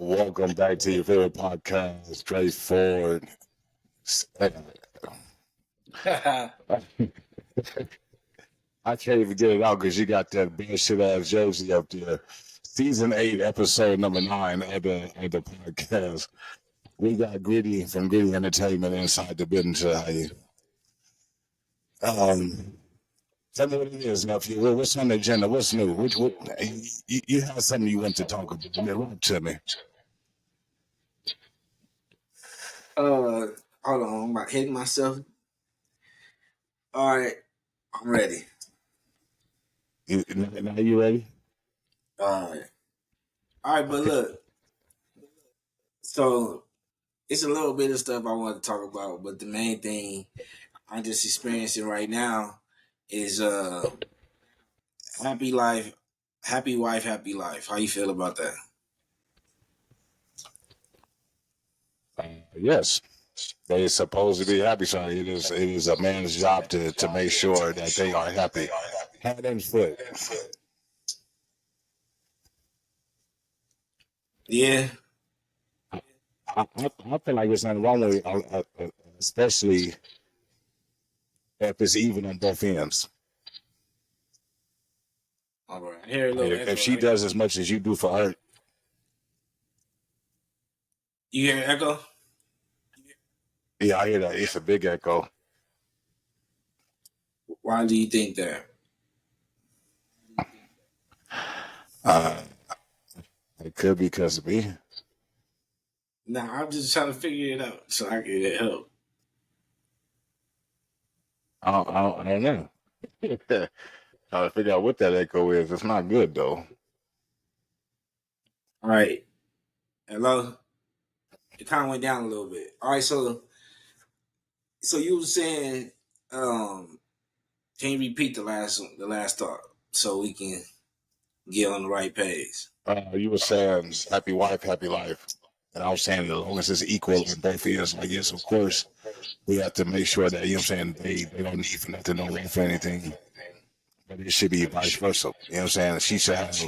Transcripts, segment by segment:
Welcome back to your favorite podcast, Straightforward. I can't even get it out because you got that bullshit ass jersey up there. Season 8, episode number 9 of the podcast. We got Gritty from Gritty Entertainment inside the building today. Tell me what it is, nephew. What's on the agenda? What's new? You have something you want to talk about? Run to me. Hold on, I'm about hitting myself. All right, I'm ready. Now you ready? All right, but look. So it's a little bit of stuff I want to talk about, but the main thing I'm just experiencing right now is happy life, happy wife, happy life. How you feel about that? Yes. They supposed to be happy, so it is a man's job to make sure that they are happy. Hand and foot. Yeah. I feel like there's nothing wrong with it, especially if it's even on both ends. All right. Here a little If she does as much as you do for her. You hear echo? Yeah, I hear that. It's a big echo. Why do you think that? It could be because of me. Nah, I'm just trying to figure it out so I can get help. I don't know. Trying to figure out what that echo is. It's not good though. All right. Hello? It kind of went down a little bit. All right, so you were saying, can you repeat the last thought so we can get on the right page? You were saying happy wife, happy life. And I was saying as long as it's equal on both ends, like yes, of course, we have to make sure that, you know what I'm saying, they don't need for nothing, no want for anything. But it should be vice versa. You know what I'm saying? She should have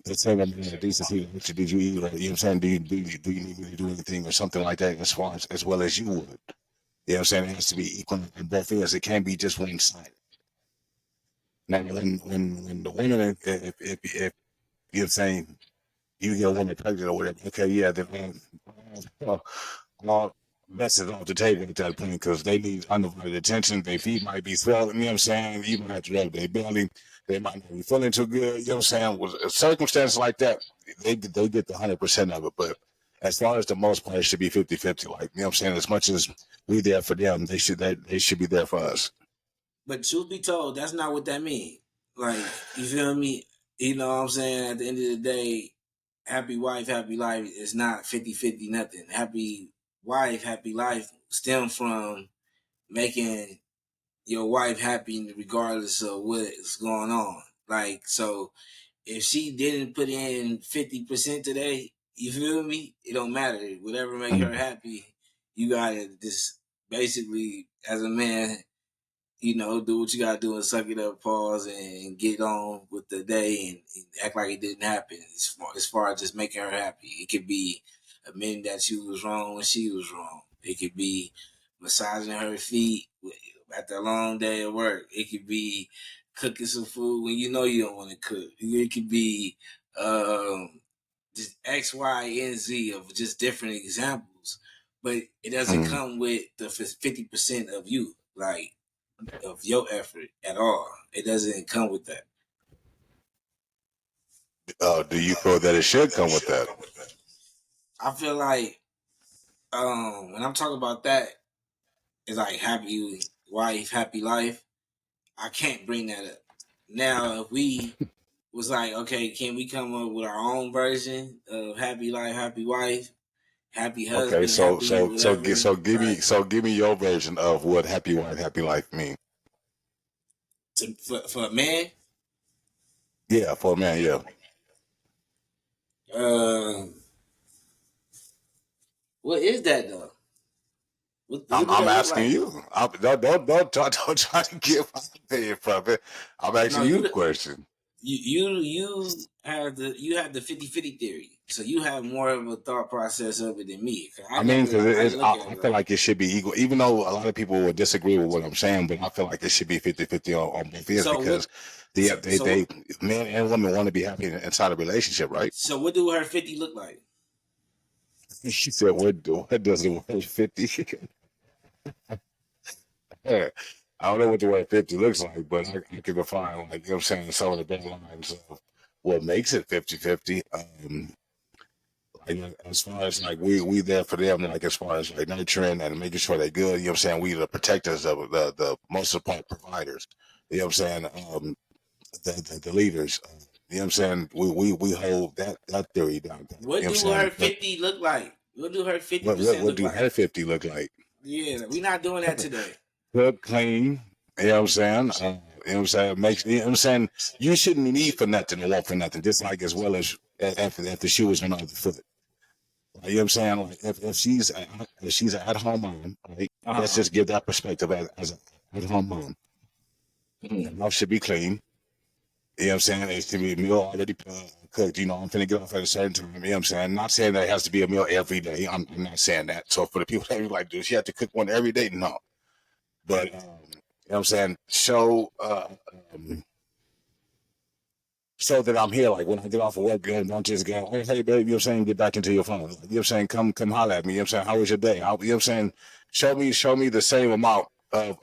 the same amount of decency. Did you eat? Or, you know what I'm saying? Do you need me to do anything or something like that as well as you would? You know what I'm saying? It has to be equal on both ends. It can't be just one side. Now, when the woman, if you know what I'm saying, you get a woman pregnant or whatever, okay, yeah, then all best is off the table at that point because they need undivided attention. Their feet might be swelling, you know what I'm saying? You might have to rub their belly. They might not be feeling too good, you know what I'm saying? With circumstances like that, they get the 100% of it. But as far as the most part, it should be 50-50. Like, you know what I'm saying? As much as we there for them, they should be there for us. But truth be told, that's not what that means. Like, you feel me? You know what I'm saying? At the end of the day, happy wife, happy life is not 50-50 nothing. Happy wife, happy life stem from making your wife happy regardless of what's going on. Like, so if she didn't put in 50% today, you feel me? It don't matter. Whatever make her happy, you gotta just basically, as a man, you know, do what you gotta do and suck it up, pause, and get on with the day and act like it didn't happen. As far as just making her happy, it could be admitting that she was wrong when she was wrong. It could be massaging her feet after a long day at work. It could be cooking some food when you know you don't want to cook. It could be just X, Y, and Z of just different examples, but it doesn't come with the 50% of you. Like, of your effort at all. It doesn't come with that. Do you feel that it should come with that? I feel like when I'm talking about that, it's like happy wife, happy life. I can't bring that up. Now, if we was like, okay, can we come up with our own version of happy life, happy wife, happy husband, Okay, so give me your version of what happy wife, happy life mean. For a man? Yeah, for a man, yeah. What is that though? What I'm asking you. Don't try to get my opinion from it. I'm asking you the question. You you have the 50-50 theory, so you have more of a thought process of it than me. I mean, because I look at I it feel like like it should be equal, even though a lot of people would disagree with what I'm saying, but I feel like it should be 50-50 on both ends so. because What so they men and women want to be happy inside a relationship, right? so what do her 50 look like? She said, what does the word 50? Yeah. I don't know what the word 50 looks like, but I can define, like, you know what I'm saying, some of the big lines of what makes it 50-50. Like, as far as like we there for them, like as far as like nurturing and making sure they're good, you know what I'm saying? We the protectors of the most of the part providers. You know what I'm saying? The leaders. You know what I'm saying? We hold that theory down. You know What what I'm do saying? her But 50 look like? What do her 50% what look do like? her 50 look like? Yeah, we're not doing that today. Cook, clean. You know what I'm saying? You know what I'm saying? Makes you know what I'm saying? You shouldn't need for nothing or want for nothing, just like as well as if the shoe is on the other foot. You know what I'm saying? Like if she's an at home mom, right? Let's Uh-huh. just give that perspective as an at home mom. The house should be clean. You know what I'm saying? It should be a meal already cooked. You know, I'm finna get off at a certain time. You know what I'm saying? I'm not saying that it has to be a meal every day. I'm not saying that. So for the people that be like, do she have to cook one every day? No. But you know what I'm saying? Um, show that I'm here. Like when I get off of work, don't just go, oh, hey, babe, you know what I'm saying? Get back into your phone. Like, you know what I'm saying? Come holler at me. You know what I'm saying? How was your day? You know what I'm saying? Show me the same amount of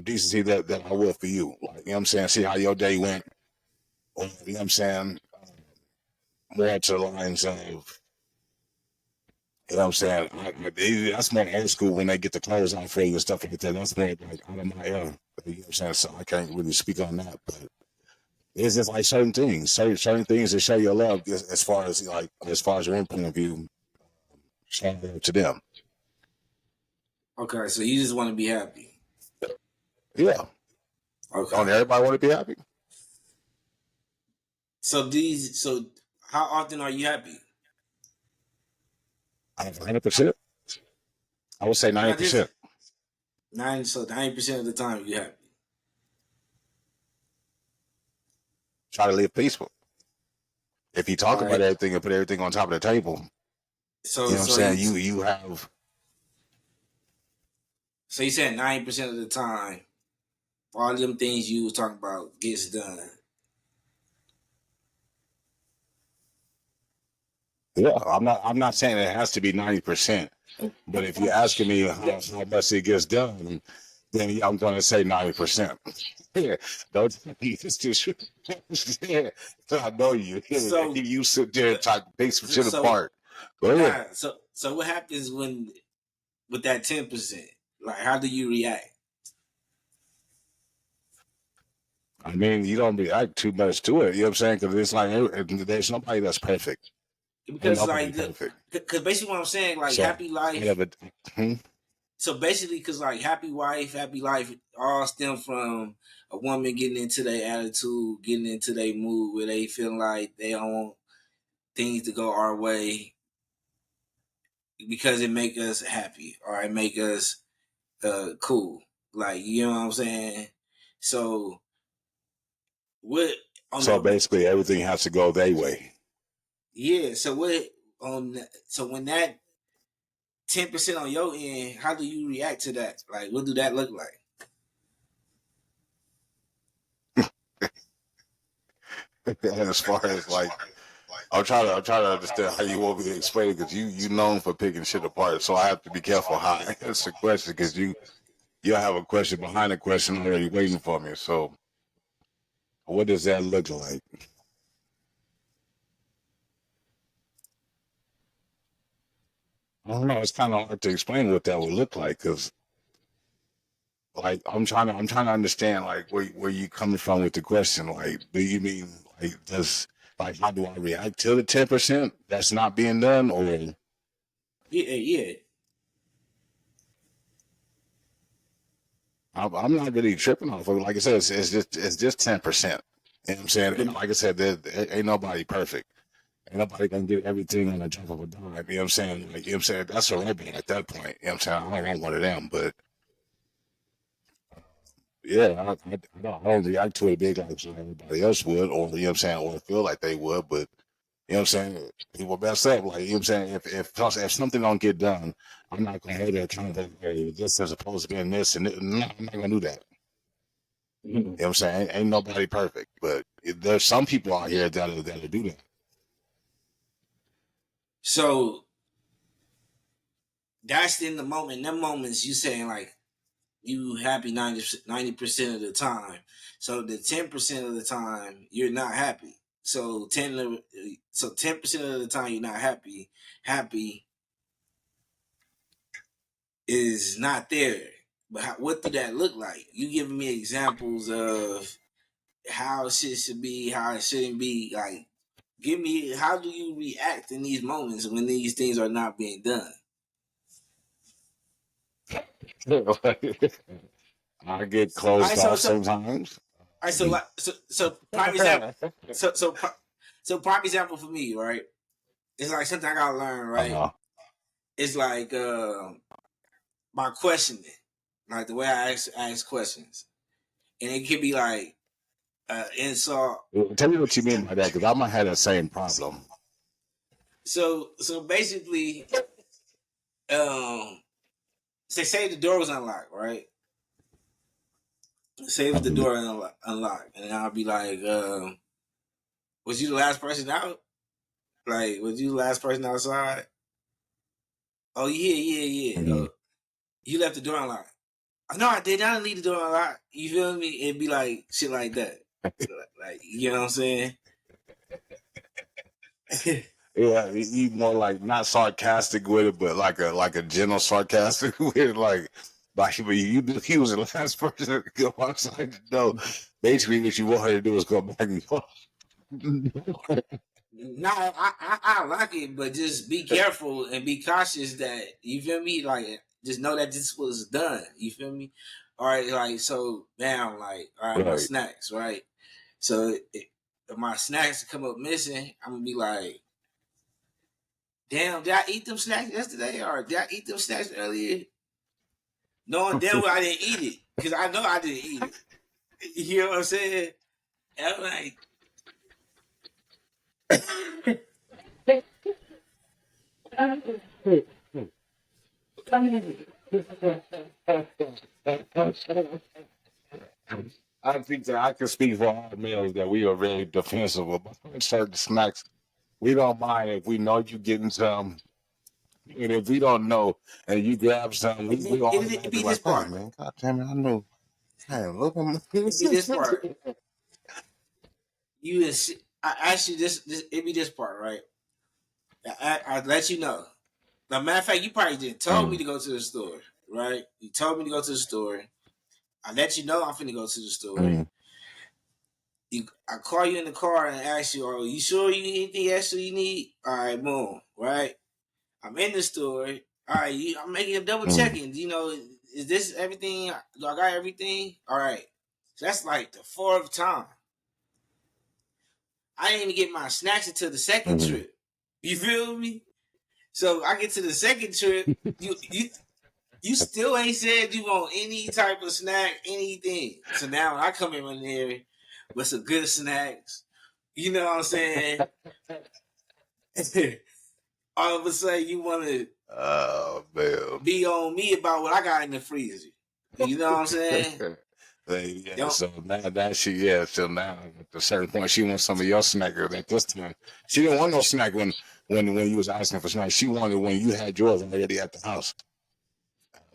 decency that I will for you. Like, you know what I'm saying? See how your day went. Or, you know what I'm saying? More to the lines of, you know what I'm saying? That's more old school when they get the clothes on for you and stuff like that. That's more like out of my era. You know what I'm saying? So I can't really speak on that. But it's just like certain things that show your love as far as like as far as your point of view, show love to them. Okay, so you just want to be happy. Yeah, Okay. don't everybody want to be happy? So how often are you happy? 100%. I would say Not just 90%. 90% of the time you happy. Try to live peaceful. If you All talk about right. everything and put everything on top of the table, you So know what I'm so saying? you You have so you said 90% of the time, all them things you was talking about gets done. yeah. I'm not saying it has to be 90%, but if you're asking me how much it gets done, then yeah, I'm going to say 90%. Yeah, don't you just yeah, I know you. Yeah, So you sit there and try to pick some shit so apart. Go ahead. so what happens when with that 10%? Like how do you react? I mean, you don't react too much to it. You know what I'm saying? Because it's like there's nobody that's perfect. Ain't Because nobody like perfect. because basically what I'm saying, like So happy out life. of it, So basically, because like happy wife, happy life, all stem from a woman getting into their attitude, getting into their mood where they feel like they don't want things to go our way because it make us happy or it make us cool. Like you know what I'm saying? So what on so the basically everything has to go their way. yeah? So what on so when that 10% on your end, how do you react to that? Like what do that look like? And as far as like, I'm trying to understand how you want me to explain it because you known for picking shit apart. So I have to be careful how I answer the question because you have a question behind the question already waiting for me. So what does that look like? I don't know. It's kind of hard to explain what that would look like because like I'm trying to understand like where you coming from with the question. Like, do you mean like does like how do I react to the 10% that's not being done, or Yeah, yeah. I'm not really tripping off of it. Like I said, it's just 10%. You know what I'm saying? And like I said, there ain't nobody perfect. Ain't nobody gonna get everything on a drop of a dime. You know what I'm saying? Like you know what I'm saying? That's a robot at that point. You know what I'm saying? I don't want one of them, but Yeah, I don't react to it big like everybody else would, or you know what I'm saying, or feel like they would, but you know what I'm saying, people mess up, like you know what I'm saying. If something don't get done, I'm not gonna hold that kind of hey, this is supposed to be in this, and no, I'm not gonna do that. You know what I'm saying? Ain't nobody perfect, but there's some people out here that'll do that. So that's in the moment. Them moments you saying like you happy 90% of the time. So the 10% of the time you're not happy. So 10% of the time you're not happy. Happy is not there. But what do that look like? You giving me examples of how shit should be, how it shouldn't be. Like, give me how do you react in these moments when these things are not being done? I get All right, closed off sometimes. all right, so like, so prime example, so so so prime example for me, right? It's like something I gotta learn, right? uh, It's like my questioning, like the way I ask questions, and it could be like insult. tell me what you mean by that, because I might have that same problem. So basically, um, say the door was unlocked, right? Say if the Mhm. door unlocked, and I'll be like, "Was you the last person out? Like, was you the last person outside? Oh yeah. Mhm. You left the door unlocked. No, I did not leave the door unlocked. You feel me? It'd be like shit like that. Like you know what I'm saying? Yeah, he more like not sarcastic with it, but like a gentle sarcastic with it, like he was the last person to go outside the door. Basically, what you want her to do is go back and go. No, I like it, but just be careful and be cautious that you feel me. Like just know that this was done. You feel me? All right, like so now, like all right, my Right. snacks, right? So if my snacks come up missing, I'm gonna be like, damn, did I eat them snacks yesterday, or did I eat them snacks earlier? Knowing damn well I didn't eat it because I know I didn't eat it. You know what I'm saying? And I'm like, I think that I can speak for all males that we are very defensive about certain snacks. We don't mind if we know you getting some, and if we don't know and you grab some, we it automatically be this like, hey part. man, God damn it, I knew. Hey, look at It be this me. part. I ask you this. It be this part, right? I let you know. Now, matter of fact, you probably just told me Mm, to go to the store, right? You told me to go to the store. I let you know I'm finna go to the store. mm, I call you in the car and ask you, "Are you sure you need anything extra you need?" All right, boom, right? I'm in the store. All right, I'm making a double mm, checking. You know, is this everything? Do I got everything? All right. So that's like the fourth time. I didn't even get my snacks until the second mm. trip. You feel me? So I get to the second trip. You still ain't said you want any type of snack, anything. So now I come in there with some good snacks. You know what I'm saying? All of a sudden you want to Oh man. be on me about what I got in the freezer. You know what I'm saying? Yeah, Don't. so now so now at a certain point she wants some of your snack at this time. She didn't want no snack when you was asking for snack. She wanted when you had yours already at the house.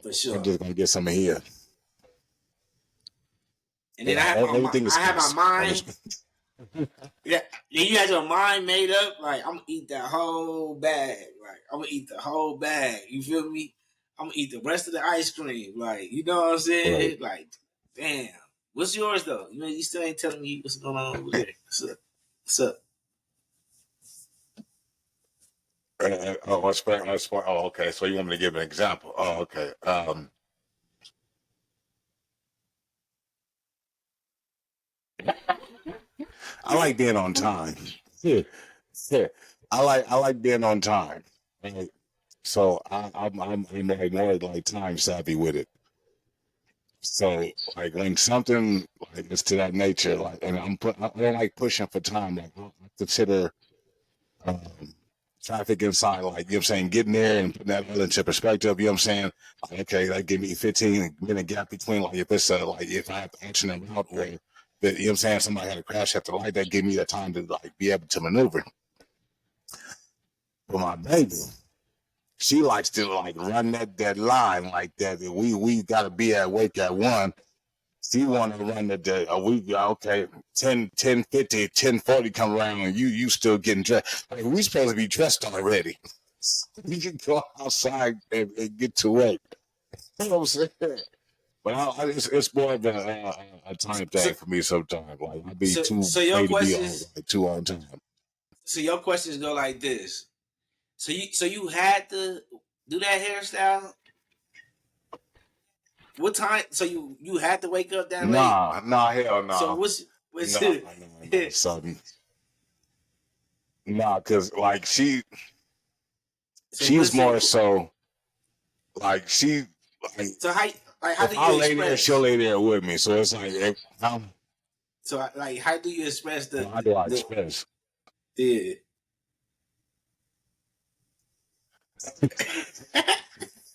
For I'm sure. just gonna get some of here. And then Yeah, everything is I have my spicy. mind. Yeah, then you had your mind made up. Like I'm gonna eat that whole bag. Like I'm gonna eat the whole bag. You feel me? I'm gonna eat the rest of the ice cream. Like you know what I'm Right. saying? Like damn. What's yours though? You know you still ain't telling me what's going on over there. What's up? What's up? Oh, okay. So you want me to give an example? Oh, okay. I like being on time. Yeah. Yeah. I like being on time. And so I'm like more like time savvy with it. So like when something like is to that nature, like, and I don't like pushing for time. Like I consider um, traffic inside, like, you know what I'm saying, getting there and putting that all into perspective, you know what I'm saying? Like, okay, like give me 15-minute gap between, like if it's like if I have to action them out or that, you know what I'm saying, somebody had a crash at the light, that give me the time to like be able to maneuver. But my baby, she likes to like run that line like that. We gotta be at work at 1. She want to run we okay, 10:50, 10:40 come around and you still getting dressed. Like we supposed to be dressed already. We can go outside and get to work. You know what I'm saying? But it's more of a time So thing for me sometimes. Like I be so too so your ready to be on questions like too on time. so your questions go like this. So you had to do that hairstyle? What time? So you had to wake up that late? Nah, hell So nah. what's Nah, nah, son. Nah, cause like so she's what's more it? so like like So how if do I you lay there, she'll express? lay there with me. So it's like, So like how do you express how do I the express? yeah?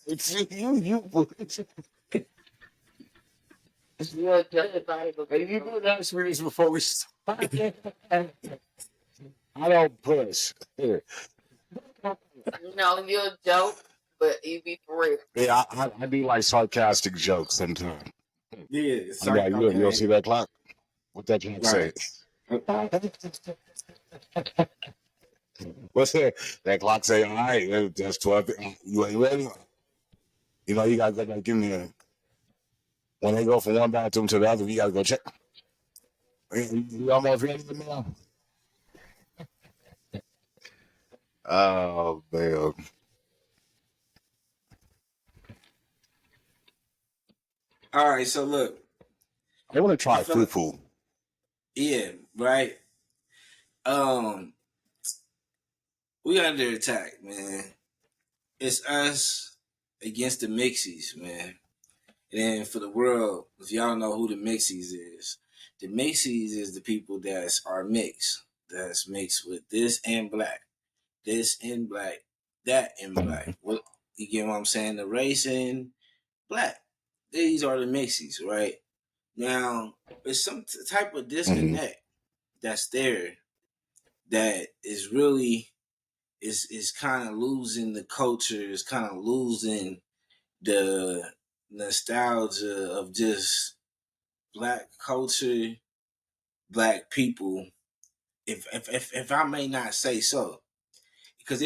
It's you. You're just about to You know that's reason before we start. I don't push. Yeah, you're a joke, but you be for real. I do like sarcastic jokes sometimes. Yeah, I know sorry. you'll Okay, see that clock. What that clock say? right. What's that? That clock say, all right, that's 12. You ain't ready? You know, you gotta go back in there. When they go from one bathroom to the other, you gotta go check. You almost ready now? Oh, man. All right. So look, I want to I try feel like fufu. yeah, right. Um, we under attack, man. It's us against the Mixies, man. And then for the world, if y'all know who the Mixies is, the Mixies is the people that's are mixed. That's mixed with this and black, this and black, that and black. Mhm. What you get what I'm saying? The race and black. These are the Mixies, right? Now, there's some type of Mhm. disconnect that's there that is really is kind of losing the culture, is kind of losing the nostalgia of just black culture, black people. If I may not say so, because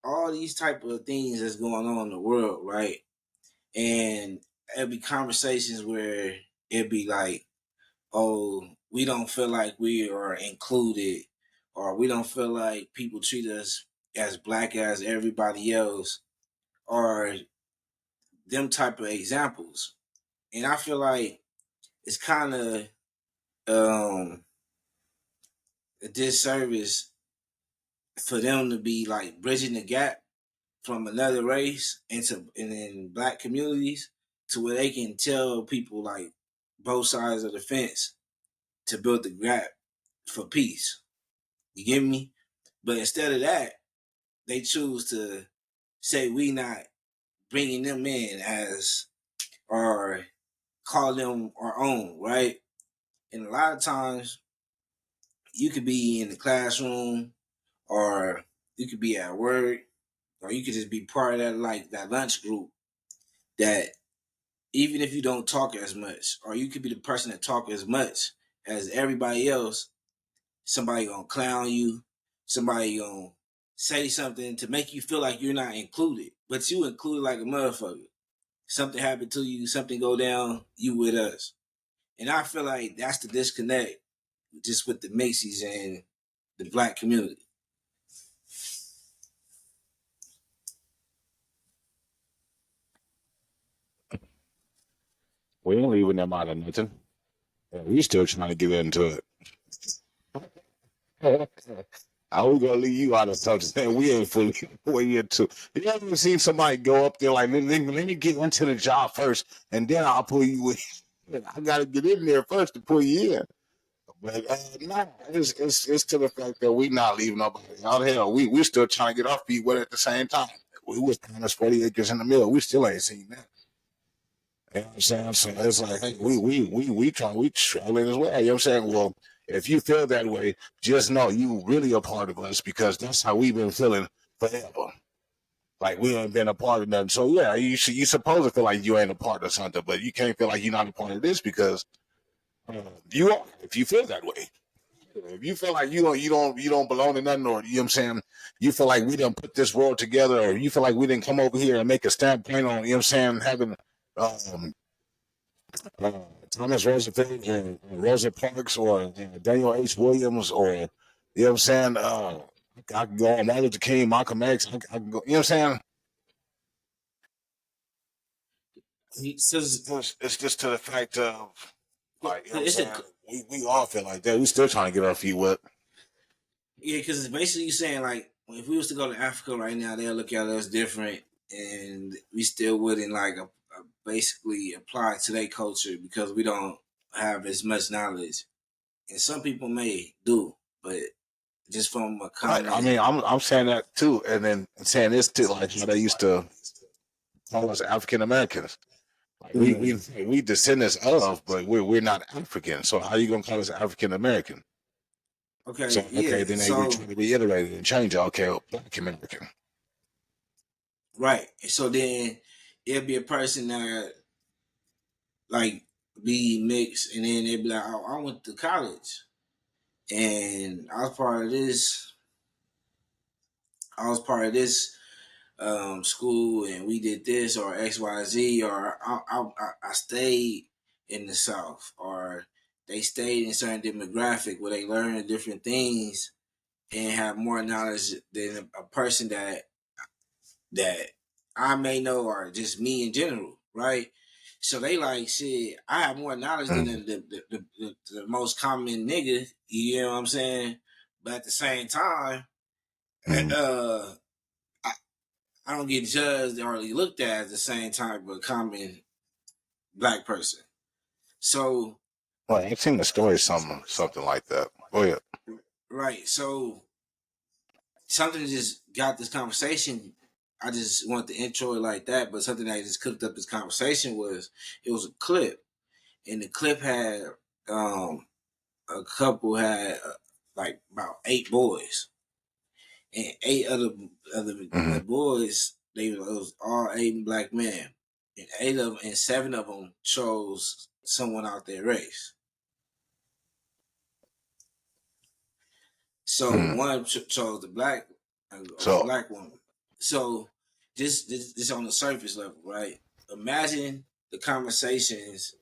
all these type of things that's going on in the world, right? And it'd be conversations where it'd be like, oh, we don't feel like we are included, or we don't feel like people treat us as black as everybody else, or them type of examples. And I feel like it's kind of um, a disservice for them to be like bridging the gap from another race and in black communities to where they can tell people like both sides of the fence to build the gap for peace. You get me? But instead of that, they choose to say we not bringing them in as or call them our own, right? And a lot of times you could be in the classroom or you could be at work or you could just be part of that like that lunch group that even if you don't talk as much or you could be the person that talk as much as everybody else, somebody gonna clown you, somebody gonna say something to make you feel like you're not included, but you included like a motherfucker. Something happened to you, something go down, you with us. And I feel like that's the disconnect just with the Macy's and the black community. We ain't leaving them out of nothing. Yeah, we still trying to get into it. How we gonna leave you out of something? We ain't fully way into. You ever seen somebody go up there like, let me get into the job first, and then I'll pull you in. I gotta get in there first to pull you in. But no, it's to the fact that we not leaving nobody out. Hell, we still trying to get our feet wet at the same time. We was down us 40 acres in the middle. We still ain't seen that. You know what I'm saying? So it's like, hey, we struggling as well. You know what I'm saying? Well, if you feel that way, just know you really a part of us because that's how we've been feeling forever. Like we ain't been a part of nothing. So yeah, you supposed to feel like you ain't a part of something, but you can't feel like you're not a part of this because you are. If you feel that way, if you feel like you don't belong to nothing, or you know what I'm saying, you feel like we didn't put this world together, or you feel like we didn't come over here and make a stamp point on, you know what I'm saying, having um, uh, Thomas Roosevelt or Rosa Parks or Daniel H. Williams or you know what I'm saying. I can go on Martin Luther King, Malcolm X. I can go. You know what I'm saying? He says It's just to the fact of like you know what I'm it's a saying. We all feel like that. We still trying to get our feet wet. yeah, because it's basically you saying like if we was to go to Africa right now, they'll look at us different, and we still wouldn't like basically apply to their culture because we don't have as much knowledge. And some people may do, but just from a Right. I common mean, I'm saying that too, and then saying this too, like how they used to call us African Americans. Like we descendants of, but we're not African. So how you gonna call us African American? So okay, okay, yeah. then they So try to reiterate it and change it. Okay, well, Black American. right. So then it'll be a person that like be mixed, and then they'll be like, "Oh, I went to college, and I was part of this. I was part of this school, and we did this or X, Y, Z, or I stayed in the South, or they stayed in certain demographic where they learn different things and have more knowledge than a person that I may know or just me in general, right? So they like shit. I have more knowledge than Mm-hmm. the most common nigga. You know what I'm saying? But at the same time, Mm-hmm. uh, I, I don't get judged or looked at the same time, but common black person. So Well, I've seen the story, something like that. Oh yeah. right, so something just got this conversation. I just want to intro it like that, but something that just cooked up this conversation was it was a clip, and the clip had um, a couple had like about 8 boys, and 8 other Mm-hmm. boys it was all 8 black men, and 8 of them and 7 of them chose someone out their race. So Mm-hmm. one chose a So black woman. So this on the surface level, right? Imagine the conversations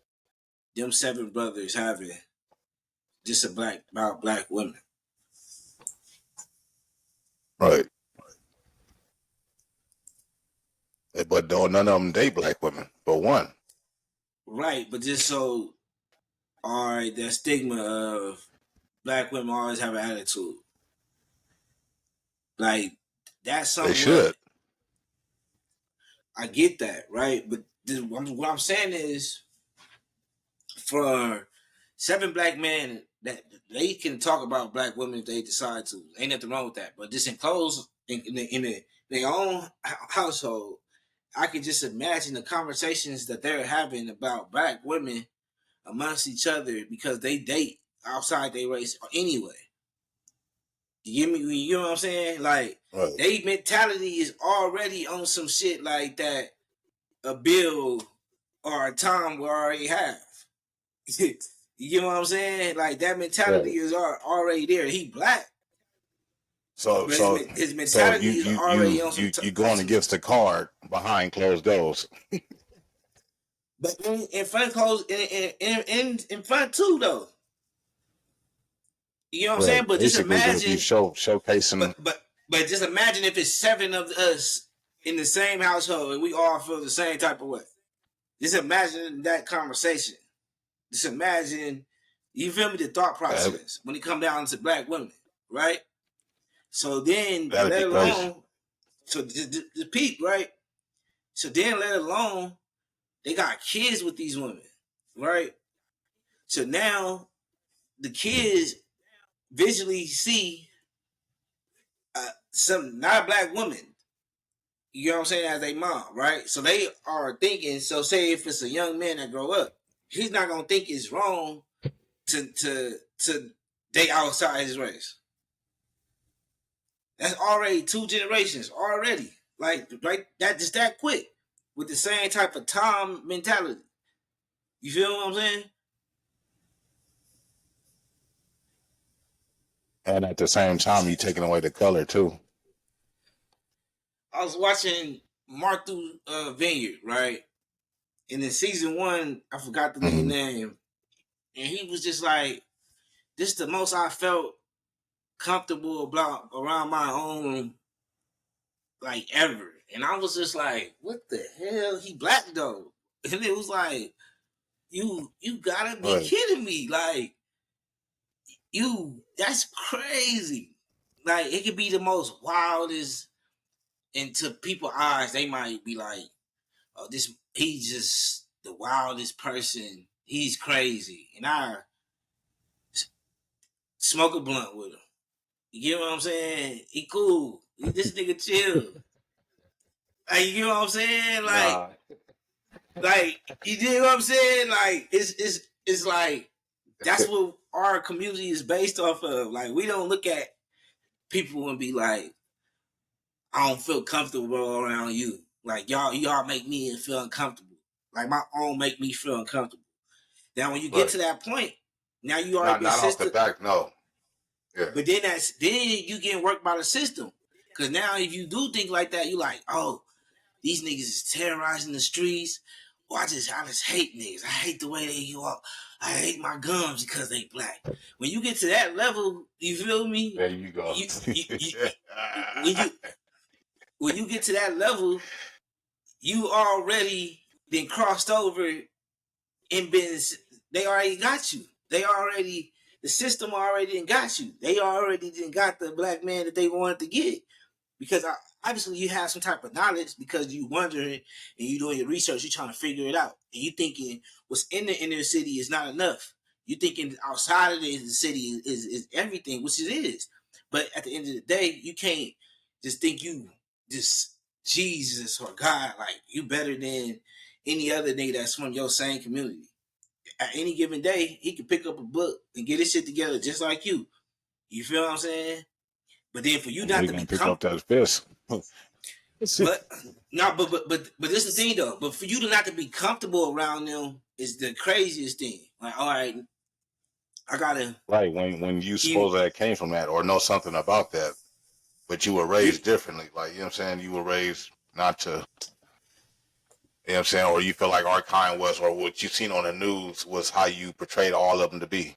them 7 brothers having just about black women. right, but though none of them date Black women, but one. Right, but just so all right, that stigma of black women always have an attitude. Like that's They somewhat should. I get that, right? But what I'm saying is for 7 black men that they can talk about black women if they decide to. Ain't nothing wrong with that. But just enclosed in their own household, I can just imagine the conversations that they're having about black women amongst each other because they date outside their race anyway. You get me? You know what I'm saying? Like Right. they mentality is already on some shit like that. A Bill or a Tom will already have. You know what I'm saying? Like that mentality Right. is already there. He black, So but so his so mentality you is you you already on you you going some. against the card behind closed doors. But in front clothes, in front too though. You know what I'm saying? Right. But just Basically, if you imagine, showcasing. but just imagine if it's 7 of us in the same household and we all feel the same type of way. Just imagine that conversation. Just imagine, you feel me? The thought Uh, process when it come down to black women, right? So then, That'd let be crazy. alone, so the peak, right? So then, let alone, they got kids with these women, right? So now the kids visually see some not a black woman, you know what I'm saying, as a mom, right? So they are thinking, so say if it's a young man that grow up, he's not gonna think it's wrong to date outside his race. That's already 2 generations already. Like right that just that quick. With the same type of time mentality. You feel what I'm saying? And at the same time, you taking away the color too. I was watching Martha Vineyard, right? And in season 1, I forgot the nigga name. And he was just like, this is the most I felt comfortable about around my own like ever. And I was just like, what the hell? He black though. And it was like, you gotta be Right. kidding me. Like, that's crazy. Like, it could be the most wildest, and to people's eyes, they might be like, oh, he's just the wildest person. He's crazy. And I smoke a blunt with him. You get what I'm saying? He cool. This nigga chill. Like, you know what I'm saying? Like, you get what I'm saying? Like, it's like, that's what our community is based off of. Like, we don't look at people and be like, I don't feel comfortable around you. Like, y'all make me feel uncomfortable. Like, my own make me feel uncomfortable. Now, when you get Right. to that point, now you already Not been not off the system. back, no. Yeah. But then you getting worked by the system. Cause now if you do think like that, you like, oh, these niggas is terrorizing the streets. Or I just hate niggas. I hate the way they walk. I hate my gums because they black. When you get to that level, you feel me? There you go. When you get to that level, you already been crossed over and been. They already got you. The system already got you. They already got the black man that they wanted to get. Because obviously you have some type of knowledge because you wondering and you doing your research, you trying to figure it out, and you thinking what's in the inner city is not enough. You thinking outside of the city is everything, which it is. But at the end of the day, you can't just think you just Jesus or God, like you better than any other nigga that's from your same community. At any given day, he can pick up a book and get his shit together just like you. You feel what I'm saying? But then for you not He to gonna be pick up that fist. but no, but this is the thing though. But for you to not to be comfortable around them is the craziest thing. Like, all right, I gotta. Right, when you You, suppose that came from that or know something about that, but you were raised differently. Like, you know what I'm saying? You were raised not to, you know what I'm saying? Or you feel like our kind was, or what you seen on the news was how you portrayed all of them to be.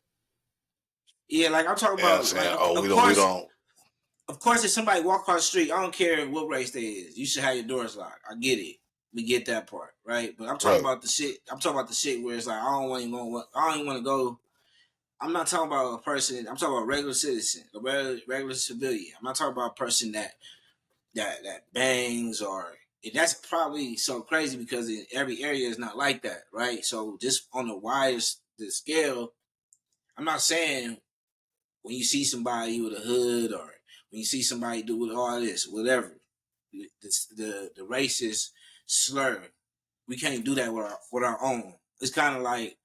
yeah, like I'm talking You know what I'm about. Like, saying? Oh, of we course, don't, of course, if somebody walk across the street, I don't care what race they is. You should have your doors locked. I get it. We get that part, right? But I'm talking right. about the shit. I'm talking about the shit where it's like I don't even want to go. I'm not talking about a person. I'm talking about a regular citizen, a regular civilian. I'm not talking about a person that bangs or that's probably so crazy because in every area is not like that, right? So just on the widest the scale, I'm not saying when you see somebody with a hood or when you see somebody do with all this, whatever, the racist slur, we can't do that with our own. It's kind of like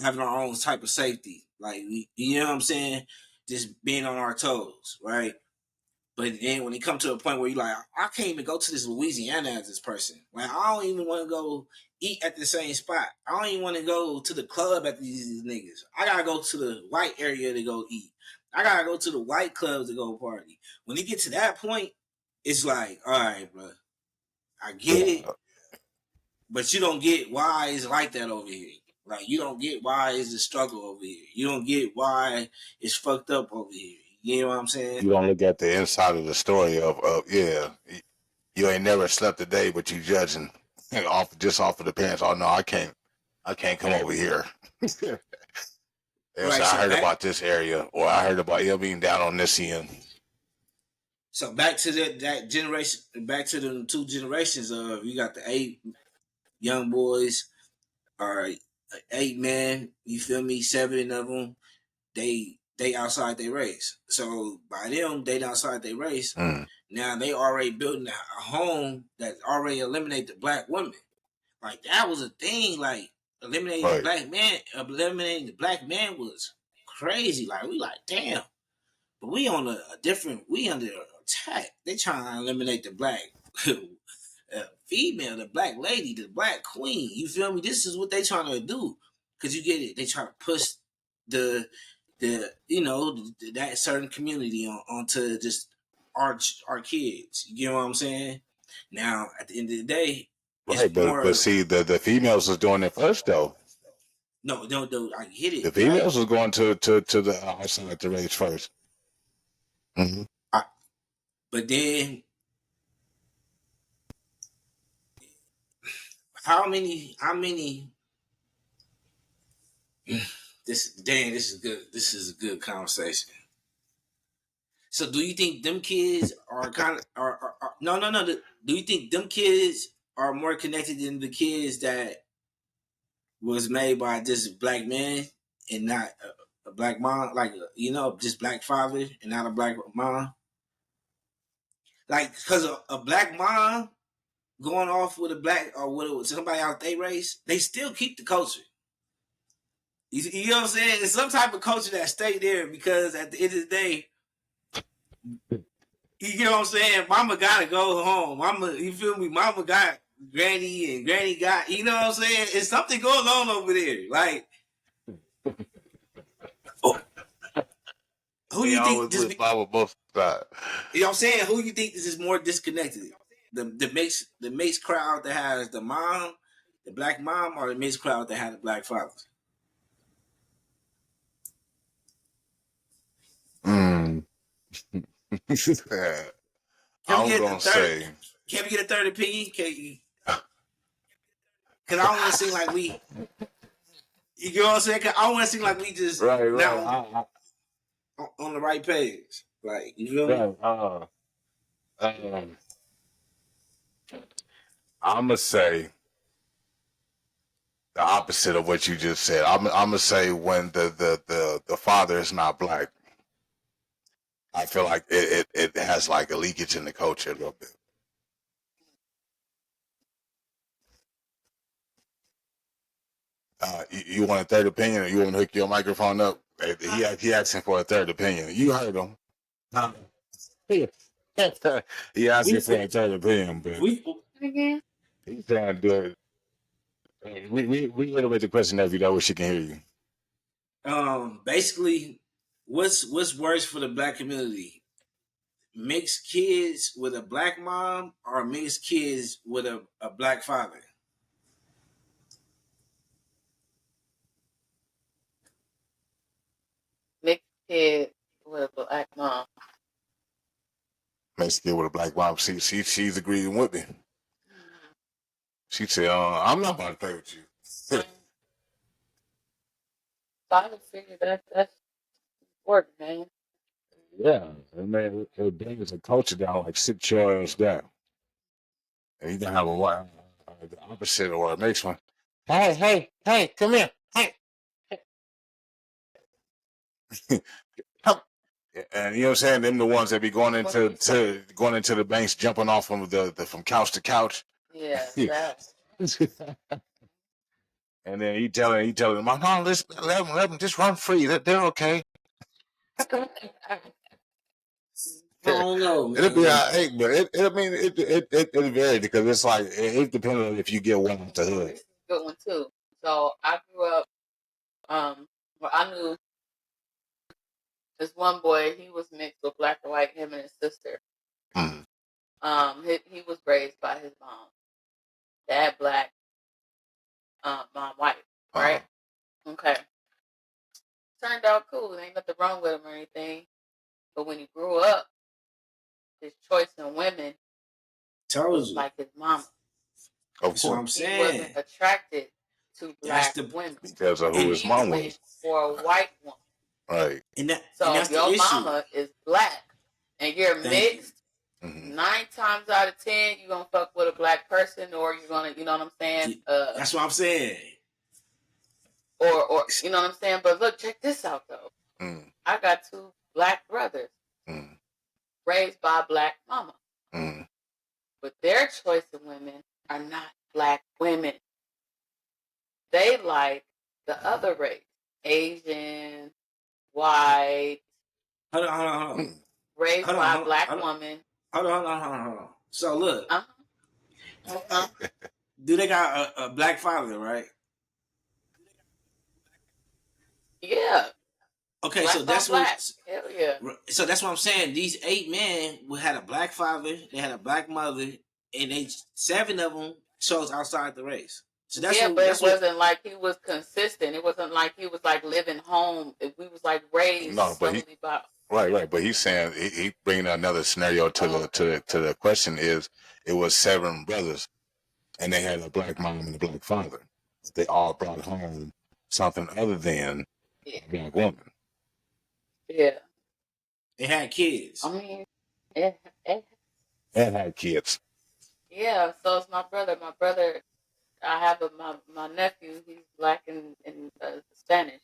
having our own type of safety, like you know what I'm saying, just being on our toes, right? But then when it come to a point where you're like, I can't even go to this Louisiana as this person. Like, I don't even want to go eat at the same spot. I don't even want to go to the club at these niggas. I gotta go to the white area to go eat. I gotta go to the white clubs to go party. When you get to that point, it's like, all right, bro, I get it, Yeah. but you don't get why it's like that over here. Like, you don't get why it's a struggle over here. You don't get why it's fucked up over here. You know what I'm saying? You don't look at the inside of the story of yeah, you ain't never slept a day, but you judging off of the pants. Oh no, I can't come over here. And so Right. I So heard back. about this area, or I heard about being down on this end. So back to that generation. Back to the two generations of you got the 8 young boys, or 8 men. You feel me? 7 of them. They outside their race. So by them, they outside their race. Mm. Now they already building a home that already eliminate the black women. Like that was a thing. Like eliminating the Right. black man, eliminating the black man was crazy. Like we like damn, but we on a different. We under attack. They trying to eliminate the black female, the black lady, the black queen. You feel me? This is what they trying to do. Cause you get it. They try to push the that certain community onto just our kids. You know what I'm saying? Now at the end of the day, Right, it's but more. see, the females was doing it first though. No, I get The it, right? females was going to the outside the race first. Mm-hmm. I, but then how many this is good. This is a good conversation. So do you think them kids are kind of no, do you think them kids are more connected than the kids that was made by just black man and not a black mom, like just black father and not a black mom? Like because a black mom going off with a black or with somebody out their race, they still keep the culture. You know what I'm saying? It's some type of culture that stay there because at the end of the day, you know what I'm saying? Mama gotta go home. Mama, you feel me? Mama got granny and granny got, you know what I'm saying? It's something going on over there. Like, oh, who They you think always just with power both sides. you know what I'm saying? Who you think this is more disconnected? The mixed crowd that has the mom, the black mom, or the mixed crowd that has the black father? Mm. Can we I'm get a gonna third? say Can we get a third opinion? Cause I don't want to seem like we, you know what I'm saying? Cause I don't want to seem like we just right. now on the right page. Like you feel me? Um, I'm gonna say the opposite of what you just said. I'm gonna say when the father is not black, I feel like it has like a leakage in the culture a little bit. You want a third opinion, or you want to hook your microphone up? He asking for a third opinion. You heard him. He asking for a third opinion, but Again? he's trying to do it. We reiterate the question every day where she can hear you. Basically, what's worse for the black community? Mixed kids with a black mom or mixed kids with a black father? Mixed kid with a black mom. Mexican with a black mom. She's agreeing with me. She said, I'm not about to play with you. So I would figure that's important, man. Yeah, and man, it brings a culture down, like sit your ass down. And you can have a wife, the opposite or it makes one. Hey, come here. Hey. Come. And you know what I'm saying? Them the ones that be going into going into the banks, jumping off from from couch to couch. Yeah, that. And then he telling them, "Mom, let them just run free. They're okay." I don't know, It'll be man. all right, but I mean, it vary because it's like it depends on if you get one off the hood. This is a good one too. So I grew up. Well, I knew this one boy. He was mixed with black and white. Him and his sister. Mm. He was raised by his mom. Dad black, mom white. Right. Okay. Turned out cool. There ain't nothing wrong with him or anything. But when he grew up, his choice in women Told was you. like his mama. Of That's what course. I'm He wasn't saying. attracted to That's black the women. because of who And his he mom went was. for a white woman. Right. and So that's if your the issue. mama is black and you're Thank you. mixed, Mm-hmm. 9 times out of 10 you're gonna fuck with a black person, or you're gonna, you know what I'm saying? That's what I'm saying. Or you know what I'm saying? But look, check this out though. Mm. I got 2 black brothers raised by a black mama. But their choice of women are not black women. They like the other race. Asian, white. Hold on. Raised by a black woman. Hold on. So look. Uh-huh. Do they got a black father, right? Yeah. Okay, black so that's black. what. Hell yeah. So that's what I'm saying. These 8 men had a black father, they had a black mother, and 7 of them chose outside the race. So that's yeah, what, but that's it wasn't like he was consistent. It wasn't like he was like living home. We was like raised solely by. Right. But he's saying he bringing another scenario to the question is it was 7 brothers, and they had a black mom and a black father. They all brought home something other than a black woman. Yeah. They had kids. I mean, it had kids. Yeah, so it's my brother. My brother, I have my nephew. He's black and Spanish.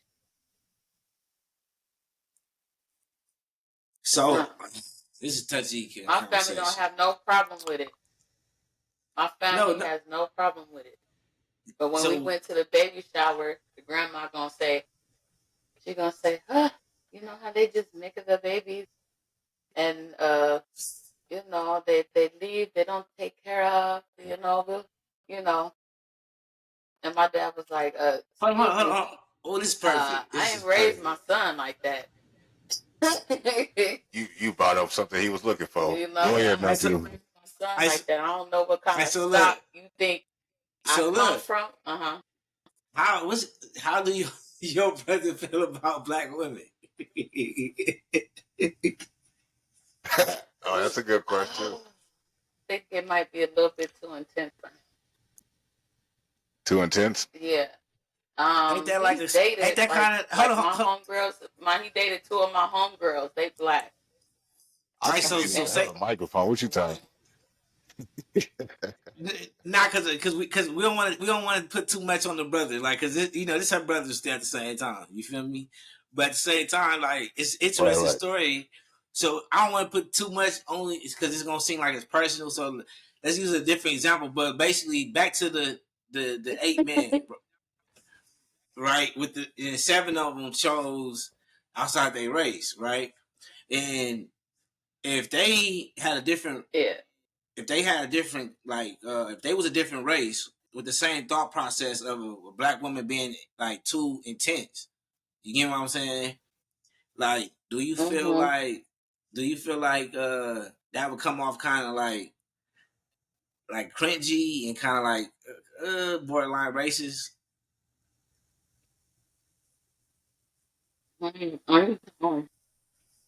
So this is touchy. My family don't have no problem with it. My family has no problem with it. But when we went to the baby shower, the grandma she gonna say, you know how they just make the babies and you know, they leave, they don't take care of, you know. And my dad was like, hold on. Oh, this is perfect. I ain't raised my son like that. you brought up something he was looking for. You know, go ahead, nephew. my son like that. I don't know what kind of stock you think I come from. How do your brother feel about black women? Oh, that's a good question. I think it might be a little bit too intense for him. Too intense? Yeah. Ain't that like dated, ain't that kind of my homegirls? He dated 2 of my homegirls. They black. I so say microphone. What you talking? Not because we don't want to put too much on the brother, like because this her brother still at the same time. You feel me? But at the same time, like it's interesting story. So I don't want to put too much only because it's gonna seem like it's personal. So let's use a different example. But basically, back to the 8 men, right? With the 7 of them chose outside their race, right? And if they had a different if they had a different if they was a different race with the same thought process of a black woman being like too intense, you get what I'm saying? Like, do you feel like that would come off kind of like cringy and kind of like borderline racist?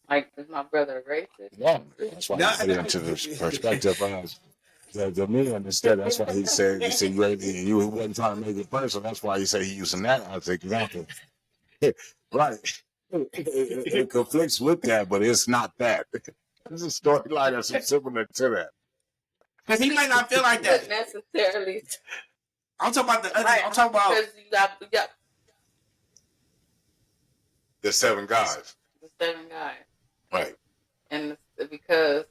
Like, is my brother racist? Yeah, that's why he put it into the perspective of the men instead. That's why he said you wasn't trying to make it personal. That's why he said he using that as an example. Right. It conflicts with that, but it's not that. There's a storyline that's similar to that. Because he might not feel like that necessarily. I'm talking about the other. I'm talking about because you got the 7 guys. The 7 guys. Right. And because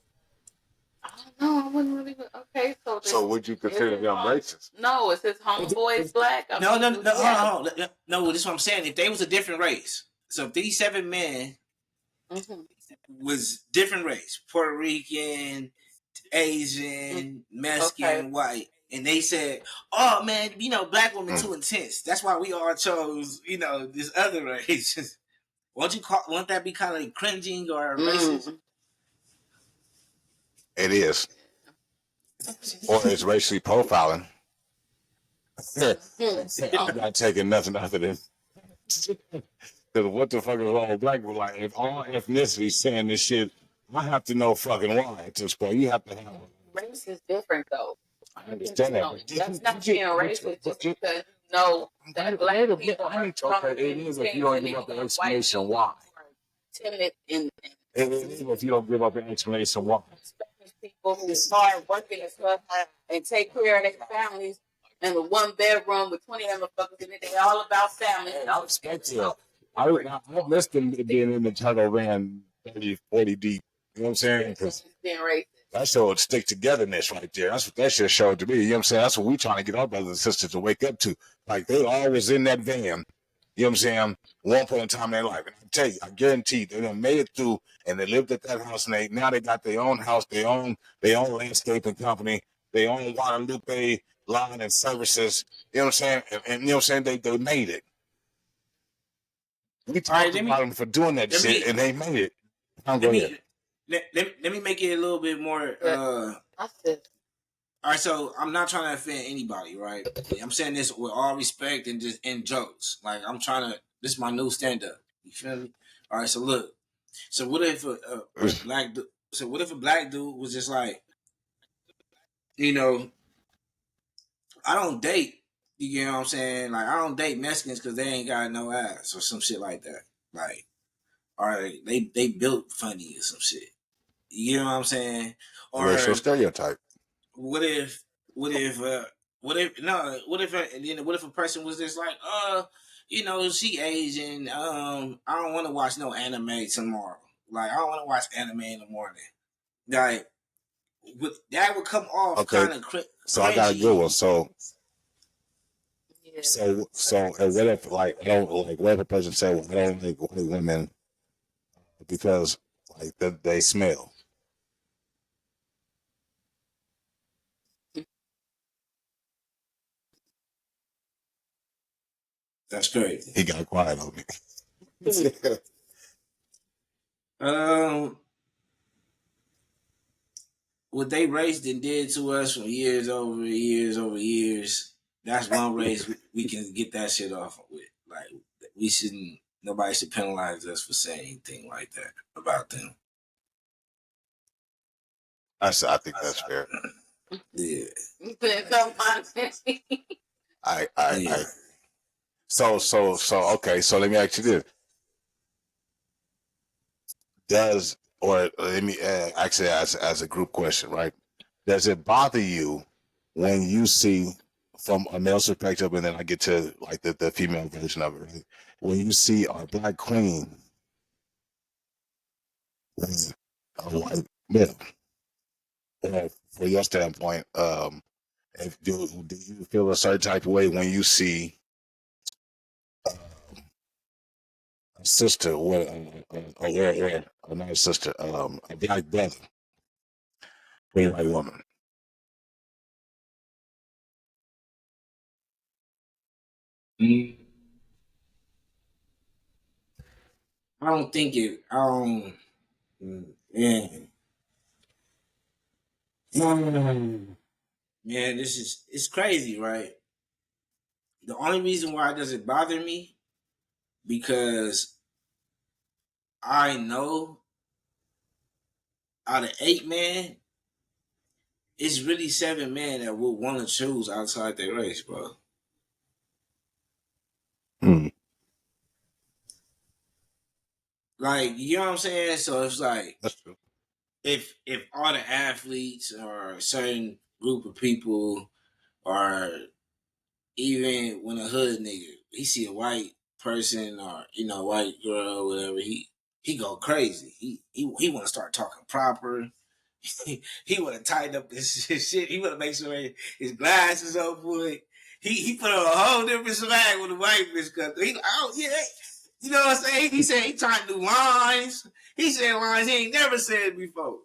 I don't know, I wouldn't really. Okay, so would you consider them racist? No, is his homeboys black? No. This is what I'm saying. If they was a different race, so if these 7 men was different race, Puerto Rican, Asian, Mexican, white, and they said, "Oh man, black women too intense. That's why we all chose, this other race." Won't that be kind of cringing or racist? It is. Or it's racially profiling. I'm not taking nothing other than because what the fuck is wrong with black people? Like, if all ethnicities saying this shit, I have to know fucking why at this point. You have to have race is different though. I understand that. That's not being racist just because know that black Okay, people are it stronger is if you don't give up the explanation why. timid and It is if you don't give up an explanation why. Spanish people who hard working and stuff and take care of their families in a 1 bedroom with 20 motherfuckers in it. They all about family. I respect you. I don't miss them being in the tunnel ran 30, 40 deep. You know what I'm saying? Because Being racist. that showed stick togetherness right there. That's what that shit showed to me. You know what I'm saying? That's what we trying to get our brothers and sisters to wake up to. Like they always in that van. You know what I'm saying? One point in time in their life. And I tell you, I guarantee they done made it through and they lived at that house and now they got their own house, their own landscaping company, their own Guadalupe line and services. You know what I'm saying? And you know what I'm saying? They made it. We talked about them for doing that shit and they made it. Let me make it a little bit more all right, so I'm not trying to offend anybody, right? I'm saying this with all respect and just in jokes. Like I'm trying to. This is my new stand up. You feel me? All right, so look. So what if a black? So what if a black dude was just like, you know, I don't date. You know what I'm saying? Like I don't date Mexicans because they ain't got no ass or some shit like that. Like, all right, they built funny or some shit. You know what I'm saying? Or racial stereotype. What if what if what if no what if what if a person was just like you know she Asian I don't want to watch no anime tomorrow, like I don't want to watch anime in the morning, like that would come off kind of so I got a good one. So and what if like I don't like what if a person say, well, I don't like white women because like they smell. That's crazy. He got quiet on me. What they raced and did to us from years over years, that's one race we can get that shit off with. Like we shouldn't. Nobody should penalize us for saying anything like that about them. I think that's fair. Yeah. I so okay, so let me ask you this. Does or let me actually as a group question, right? Does it bother you when you see from a male perspective, and then I get to like the female version of it, right? When you see our black queen with a white male, for your standpoint, if do you feel a certain type of way when you see a sister or another sister, a black brother with a white woman? I don't think it. I don't. Yeah. Man, it's crazy, right? The only reason why it doesn't bother me because I know out of 8 men, it's really 7 men that would want to choose outside their race, bro. Mm. Like, you know what I'm saying? So it's like That's true. if all the athletes or a certain group of people or even when a hood nigga he see a white person or white girl or whatever, he go crazy. He want to start talking proper. He would have tightened up this shit. He would have make sure his glasses on point. He put on a whole different swag with the white bitch cut. He oh yeah, you know what I'm saying? He said he trying to do lines. He said lines he ain't never said before.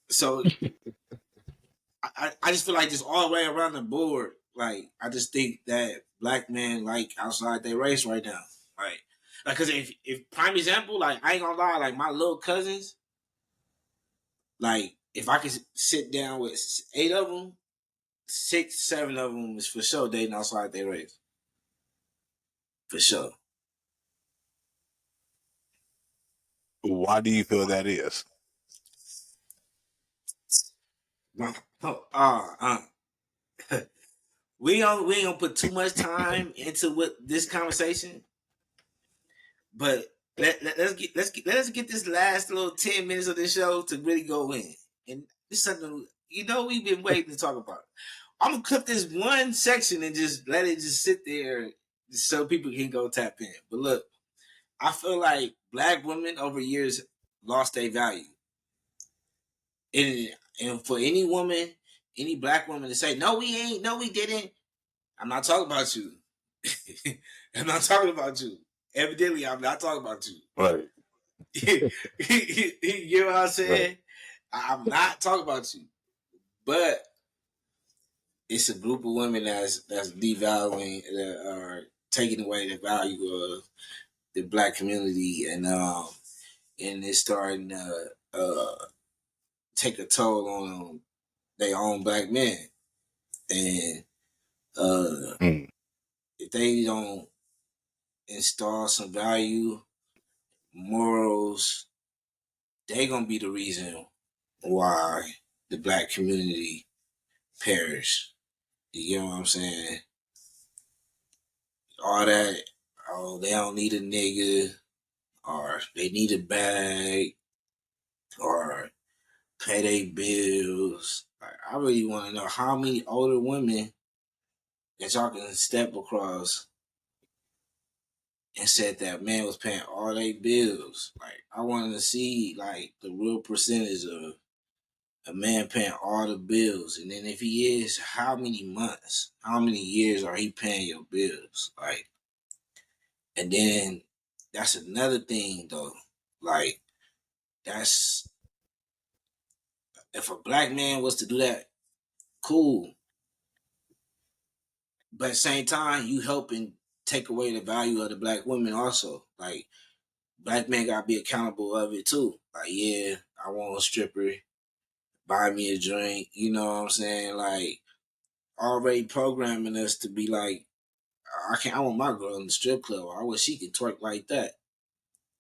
So I just feel like just all the way around the board, like I just think that black men like outside their race right now, like because if prime example, like I ain't gonna lie, like my little cousins, like if I could sit down with 8 of them, 6, 7 of them is for sure dating outside their race, for sure. Why do you feel that is? we ain't gonna put too much time into what this conversation, but let's get this last little 10 minutes of this show to really go in. And this is something we've been waiting to talk about. I'm gonna clip this one section and just let it just sit there so people can go tap in. But look, I feel like black women over years lost their value. And for any woman, any black woman to say, no, we ain't, no, we didn't. I'm not talking about you. I'm not talking about you. Evidently, I'm not talking about you. Right. You know what I'm saying? Right. I'm not talking about you. But it's a group of women that's devaluing, that are taking away the value of the black community, and it's starting to take a toll on their own black men. And if they don't install some value, morals, they gonna be the reason why the black community perish. You know what I'm saying? All that, oh, they don't need a nigga, or they need a bag, or pay their bills. Like, I really want to know how many older women that y'all can step across and said that man was paying all their bills. Like, I wanted to see like the real percentage of a man paying all the bills, and then if he is, how many months, how many years are he paying your bills? Like, and then that's another thing though. Like, that's, if a black man was to do that, cool. But at the same time, you helping take away the value of the black women also. Like, black men gotta be accountable of it too. Like, yeah, I want a stripper, buy me a drink, you know what I'm saying? Like, already programming us to be like, I want my girl in the strip club. I wish she could twerk like that.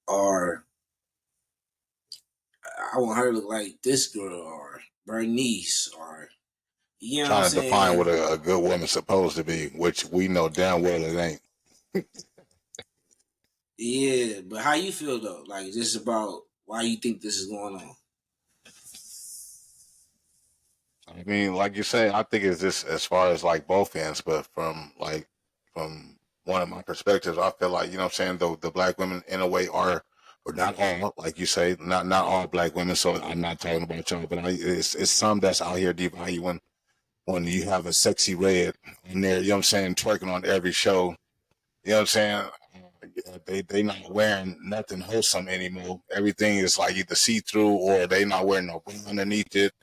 Or I want her to look like this girl, or Bernice, or, you know what I'm Trying to define saying? what a good woman's supposed to be, which we know damn well it ain't. Yeah, but how you feel though? Like, just about why you think this is going on? I mean, like you say, I think it's just as far as like both ends, but from one of my perspectives, I feel like, you know what I'm saying, the black women in a way are, or not all, like you say, not all black women. So I'm not talking about y'all, but it's some that's out here devaluing when you have a sexy red on there, you know what I'm saying, twerking on every show. You know what I'm saying? They not wearing nothing wholesome anymore. Everything is like either see through, or they not wearing no bra underneath it,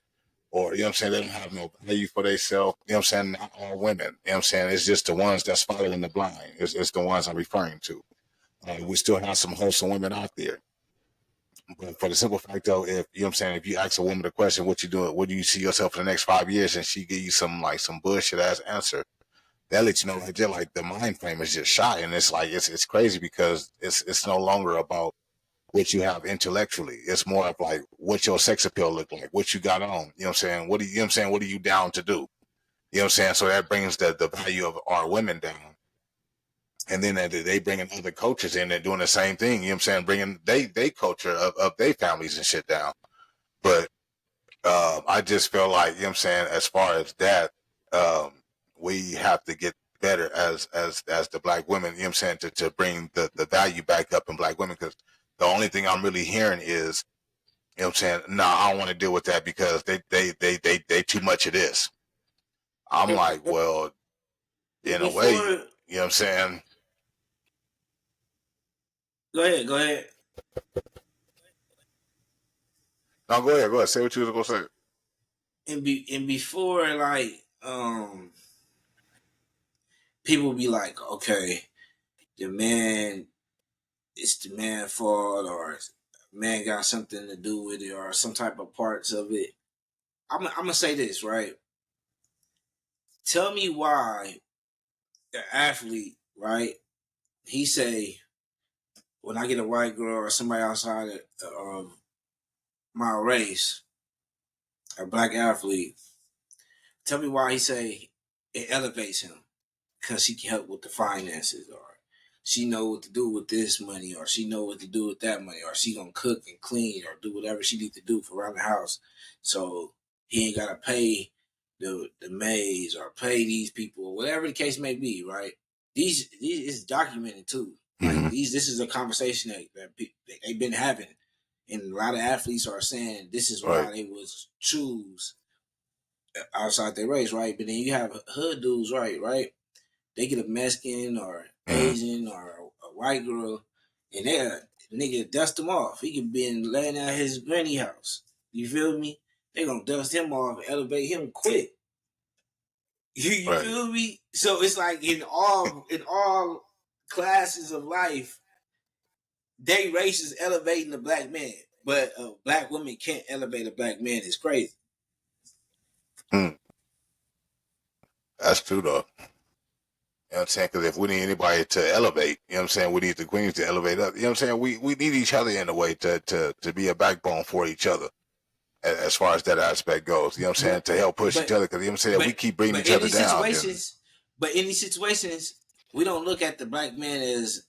or, you know what I'm saying, they don't have no value for themselves. You know what I'm saying? Not all women. You know what I'm saying? It's just the ones that's following the blind. It's the ones I'm referring to. We still have some wholesome women out there. But for the simple fact though, if, you know what I'm saying, if you ask a woman the question, what you doing, what do you see yourself in the next 5 years, and she give you some bullshit ass answer, that lets you know right there, like, the mind frame is just shot. And it's like, it's crazy, because it's no longer about what you have intellectually. It's more of like what your sex appeal look like, what you got on. You know what I'm saying? What do you know what I'm saying? What are you down to do? You know what I'm saying? So that brings the value of our women down. And then they bring in other coaches in, they're doing the same thing. You know what I'm saying? Bringing they culture of their families and shit down. But I just feel like, you know what I'm saying, as far as that, we have to get better as the black women, you know what I'm saying, to bring the value back up in black women. Because the only thing I'm really hearing is, you know what I'm saying, nah, I don't want to deal with that because they too much of this. I'm like, well, And in a way, before, you know what I'm saying? go ahead. No, go ahead. Say what you was gonna say. And before, like, people be like, okay, the man, it's the man fault, or man got something to do with it, or some type of parts of it. I'm gonna say this, right? Tell me why the athlete, right? He say, when I get a white girl or somebody outside of my race, a black athlete, tell me why he say it elevates him because she can help with the finances, or she know what to do with this money, or she know what to do with that money, or she gonna cook and clean or do whatever she need to do for around the house. So he ain't gotta pay the maids or pay these people, whatever the case may be, right? These is documented too. Like this is a conversation that they've been having, and a lot of athletes are saying this is why they was choose outside their race, right? But then you have hood dudes, right? They get a Mexican or Asian or a white girl, and they nigga dust him off. He could be laying at his granny house. You feel me? They gonna dust him off and elevate him quick. You feel me? So it's like in all classes of life, they race is elevating the black man, but a black woman can't elevate a black man. It's crazy. That's true though. You know what I'm saying? Because if we need anybody to elevate, you know what I'm saying, we need the queens to elevate up. You know what I'm saying? We need each other in a way to be a backbone for each other as far as that aspect goes. You know what I'm saying? To help push each other. Because, you know what I'm saying, we keep bringing each other down. But in these situations, we don't look at the black man as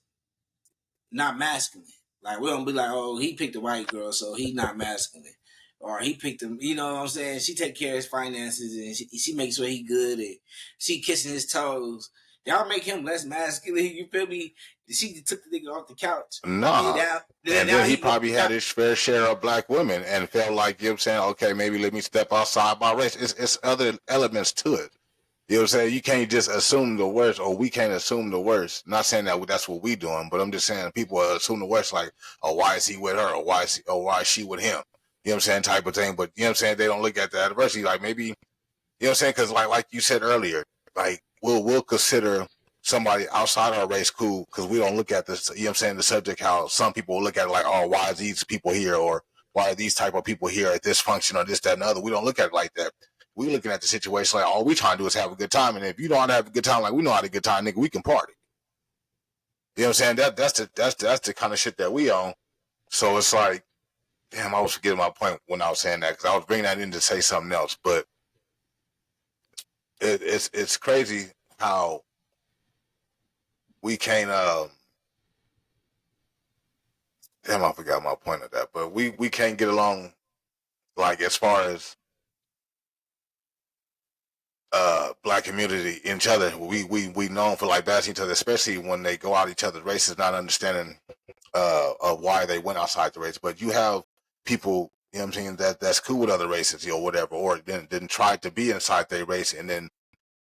not masculine. Like, we don't be like, oh, he picked a white girl, so he not masculine. Or he picked him, you know what I'm saying? She take care of his finances, and she makes sure he good, and she kissing his toes. Y'all make him less masculine, you feel me? She took the nigga off the couch. Nah. And then he probably had his fair share of black women and felt like, you know what I'm saying, okay, maybe let me step outside my race. It's other elements to it. You know what I'm saying? You can't just assume the worst, or we can't assume the worst. Not saying that that's what we doing, but I'm just saying people assume the worst, like, oh, why is he with her, or why is she with him? You know what I'm saying? Type of thing. But you know what I'm saying? They don't look at the adversity. Like, maybe, you know what I'm saying? Because like you said earlier, like we'll consider somebody outside our race cool because we don't look at this. You know what I'm saying? The subject, how some people look at it like, oh, why is these people here, or why are these type of people here at this function, or this, that, and the other. We don't look at it like that. We looking at the situation like all we trying to do is have a good time, and if you know how to have a good time, like we know how to have a good time, nigga, we can party. You know what I'm saying? That's the kind of shit that we own. So it's like, damn, I was forgetting my point when I was saying that because I was bringing that in to say something else, but it's crazy how we can't. Damn, I forgot my point of that, but we can't get along, like as far as black community in each other. We known for like bashing each other, especially when they go out each other's races, not understanding of why they went outside the race. But you have people, you know what I'm saying, that's cool with other races, you know, whatever, or didn't try to be inside their race, and then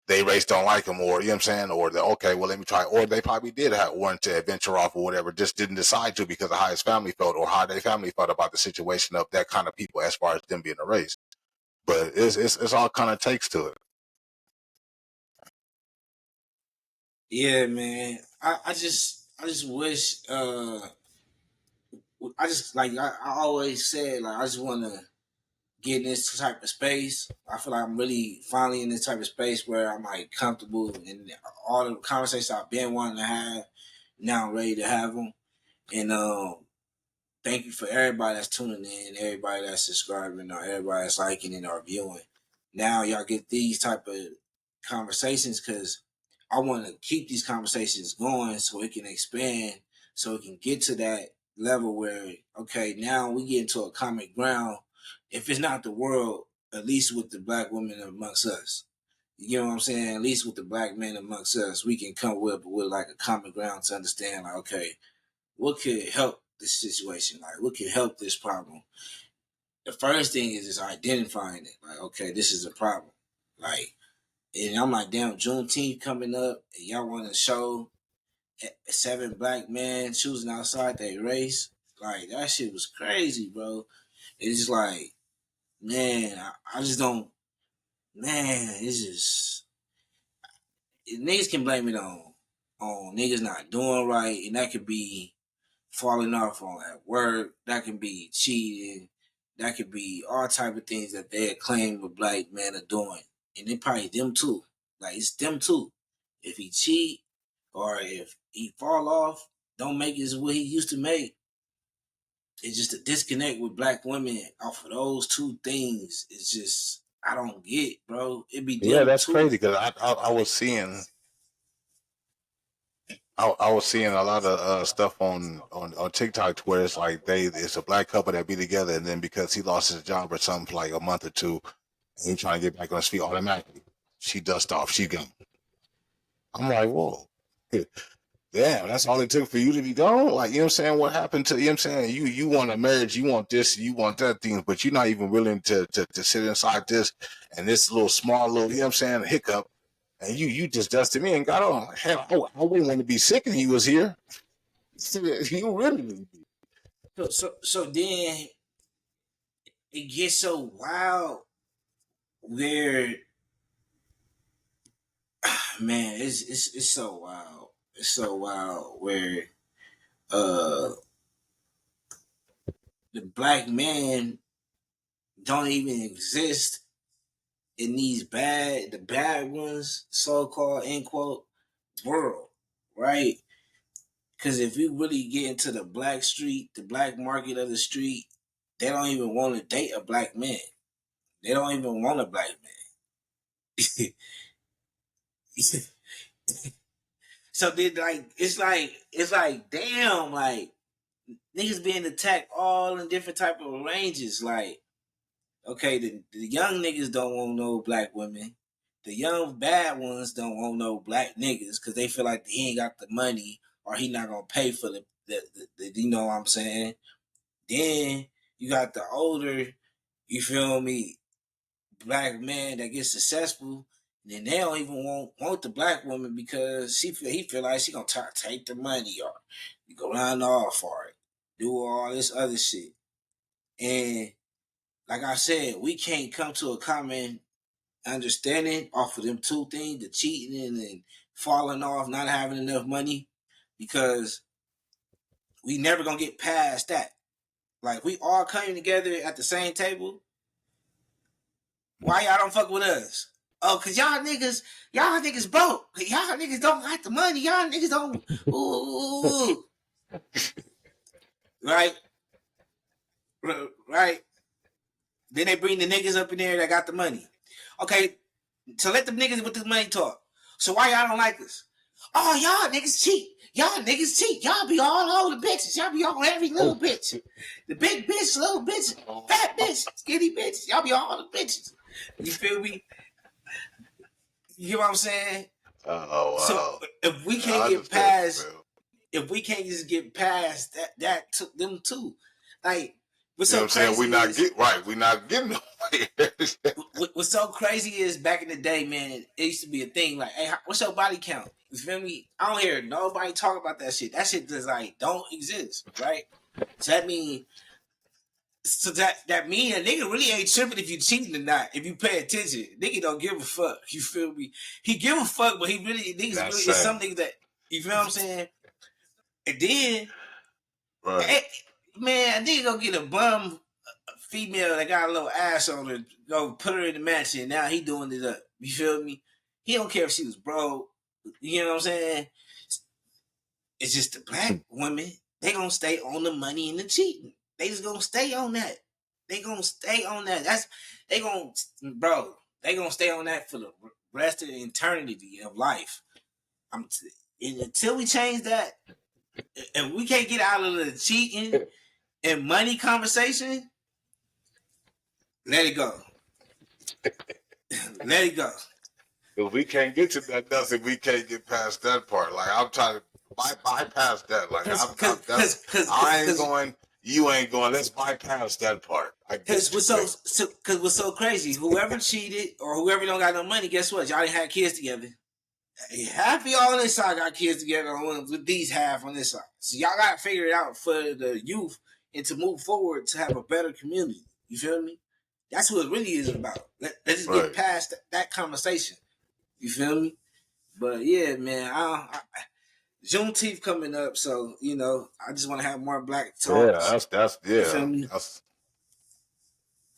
they race don't like them, or you know what I'm saying, or they okay, well let me try, or they probably did want to venture off or whatever, just didn't decide to because of how his family felt or how their family felt about the situation of that kind of people as far as them being a race. But it's all kind of takes to it. Yeah, man. I just wish I just like I always said, like I just wanna get in this type of space. I feel like I'm really finally in this type of space where I'm like comfortable, and all the conversations I've been wanting to have, now I'm ready to have them. And thank you for everybody that's tuning in, everybody that's subscribing, or everybody that's liking it or viewing. Now y'all get these type of conversations because I want to keep these conversations going so it can expand, so it can get to that level where okay, now we get into a common ground. If it's not the world, at least with the black women amongst us. You know what I'm saying? At least with the black men amongst us, we can come with like a common ground to understand like, okay, what could help this situation? Like, what could help this problem? The first thing is just identifying it. Like, okay, this is a problem. Like, and I'm like, damn, Juneteenth coming up, and y'all want to show 7 black men choosing outside their race? Like, that shit was crazy, bro. It's just like, man, I just don't, man, it's just, niggas can blame it on niggas not doing right, and that could be falling off on at work. That can be cheating. That could be all type of things that they claim a black man are doing, and it probably them too. Like it's them too. If he cheat or if he fall off, don't make it as what he used to make. It's just a disconnect with black women off of those two things. It's just I don't get, bro. It be Yeah, them that's too. crazy because I was seeing I was seeing a lot of stuff on TikTok where it's like it's a black couple that be together, and then because he lost his job or something for like a month or two, and he trying to get back on his feet automatically, she dust off, she gone. I'm like, whoa, damn, that's all it took for you to be gone. Like, you know what I'm saying? What happened to, you know what I'm saying? You want a marriage, you want this, you want that thing, but you're not even willing to sit inside this and this little small little, you know what I'm saying, hiccup. And you just dusted me and got on. Hell, I wouldn't want to be sick and he was here. You really. So then it gets so wild where man, it's so wild. It's so wild where uh the black man don't even exist in the bad ones, so called end quote world, right? Because if you really get into the black street, the black market of the street, they don't even want to date a black man. They don't even want a black man. So then, like it's like damn, like niggas being attacked all in different type of ranges. Like, okay, the young niggas don't want no black women. The young bad ones don't want no black niggas because they feel like he ain't got the money or he not gonna pay for the you know what I'm saying. Then you got the older, you feel me, black man that gets successful. Then they don't even want the black woman because he feel like she gonna take the money or you go down all for it, do all this other shit. And like I said, we can't come to a common understanding off of them two things: the cheating and falling off, not having enough money, because we never gonna get past that. Like we all coming together at the same table. Why y'all don't fuck with us? Oh, cause y'all niggas broke. Y'all niggas don't got the money. Y'all niggas don't. Ooh, right, right. Then they bring the niggas up in there that got the money. Okay, so let the niggas with the money talk. So why y'all don't like us? Oh, y'all niggas cheat. Y'all niggas cheat. Y'all be all over the bitches. Y'all be on every little bitch. The big bitch, little bitch, fat bitch, skinny bitch. Y'all be all the bitches. You feel me? You know what I'm saying? So Oh if we wow, can't I get understand you, past, bro. if we can't just get past that took them too. Like what's You know what so I'm saying? crazy is We not getting nowhere. what's so crazy is back in the day, man, it used to be a thing. Like, hey, what's your body count? You feel me? I don't hear nobody talk about that shit. That shit just like don't exist, right? So that mean, that mean a nigga really ain't tripping if you cheating or not. If you pay attention, nigga don't give a fuck. You feel me? He give a fuck, but he really niggas That's really it's sad, some niggas that you feel what I'm saying. And then, right? eh, man, a nigga gonna get a bum female that got a little ass on her, go put her in the mansion. Now he doing it up. You feel me? He don't care if she was broke. You know what I'm saying? It's just the black women. They gonna stay on the money and the cheating. They just gonna stay on that. They gonna stay on that. They gonna bro. They gonna stay on that for the rest of the eternity of life. And until we change that, and we can't get out of the cheating and money conversation, let it go. Let it go. If we can't get to that, nothing. We can't get past that part. Like I'm trying to bypass that. Like Cause, I'm cause, that's cause, cause, I ain't cause, going. You ain't going. Let's bypass that part. I cause get you, what's man. cause what's so crazy? Whoever cheated or whoever don't got no money, guess what? Y'all didn't have kids together. Half of y'all on this side got kids together with these half on this side. So y'all got to figure it out for the youth and to move forward to have a better community. You feel me? That's what it really is about. Let's just get Right. past that conversation. You feel me? But yeah, man, Juneteenth coming up, so I just want to have more black Yeah. talks. That's You feel yeah. me? That's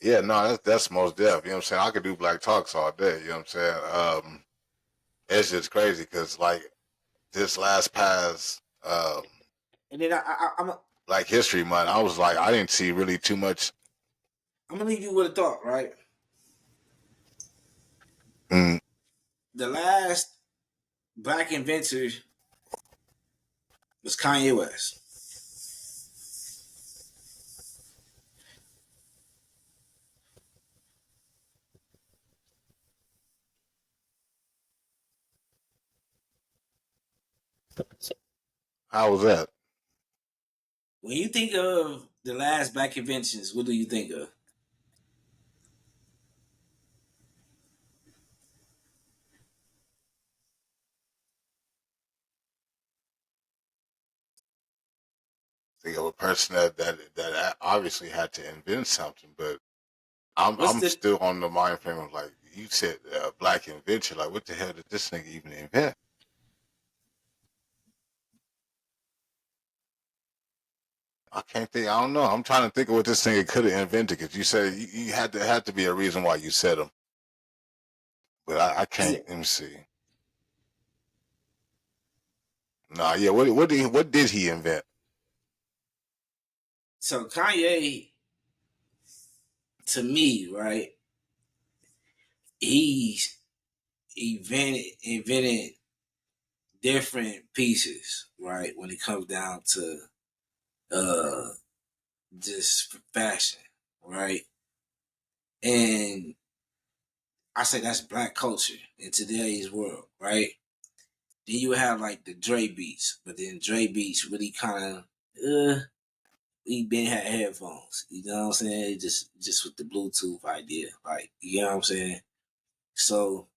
yeah. No, that's most deaf. You know what I'm saying? I could do black talks all day. You know what I'm saying? It's just crazy because like this last past And then I'm like History Month, I was like I didn't see really too much. gonna leave you with a thought, right? Mm. The last black inventor was Kanye West. How was that? When you think of the last black inventions, what do you think of? Think of a person that obviously had to invent something, but What's I'm the still on the mind frame of like you said, black invention. Like, what the hell did this nigga even invent? I can't think. I don't know. I'm trying to think of what this nigga could have invented because you said you had to be a reason why you said him, but I can't. Let me see. Nah, yeah. What did he invent? so Kanye to me, right? He's invented different pieces, right? When it comes down to uh just fashion, right? And I say that's black culture in today's world, right? Then you have like the Dre beats, but then Dre beats really kind of he been had headphones. You know what I'm saying? Just with the Bluetooth idea, like you know what I'm saying. So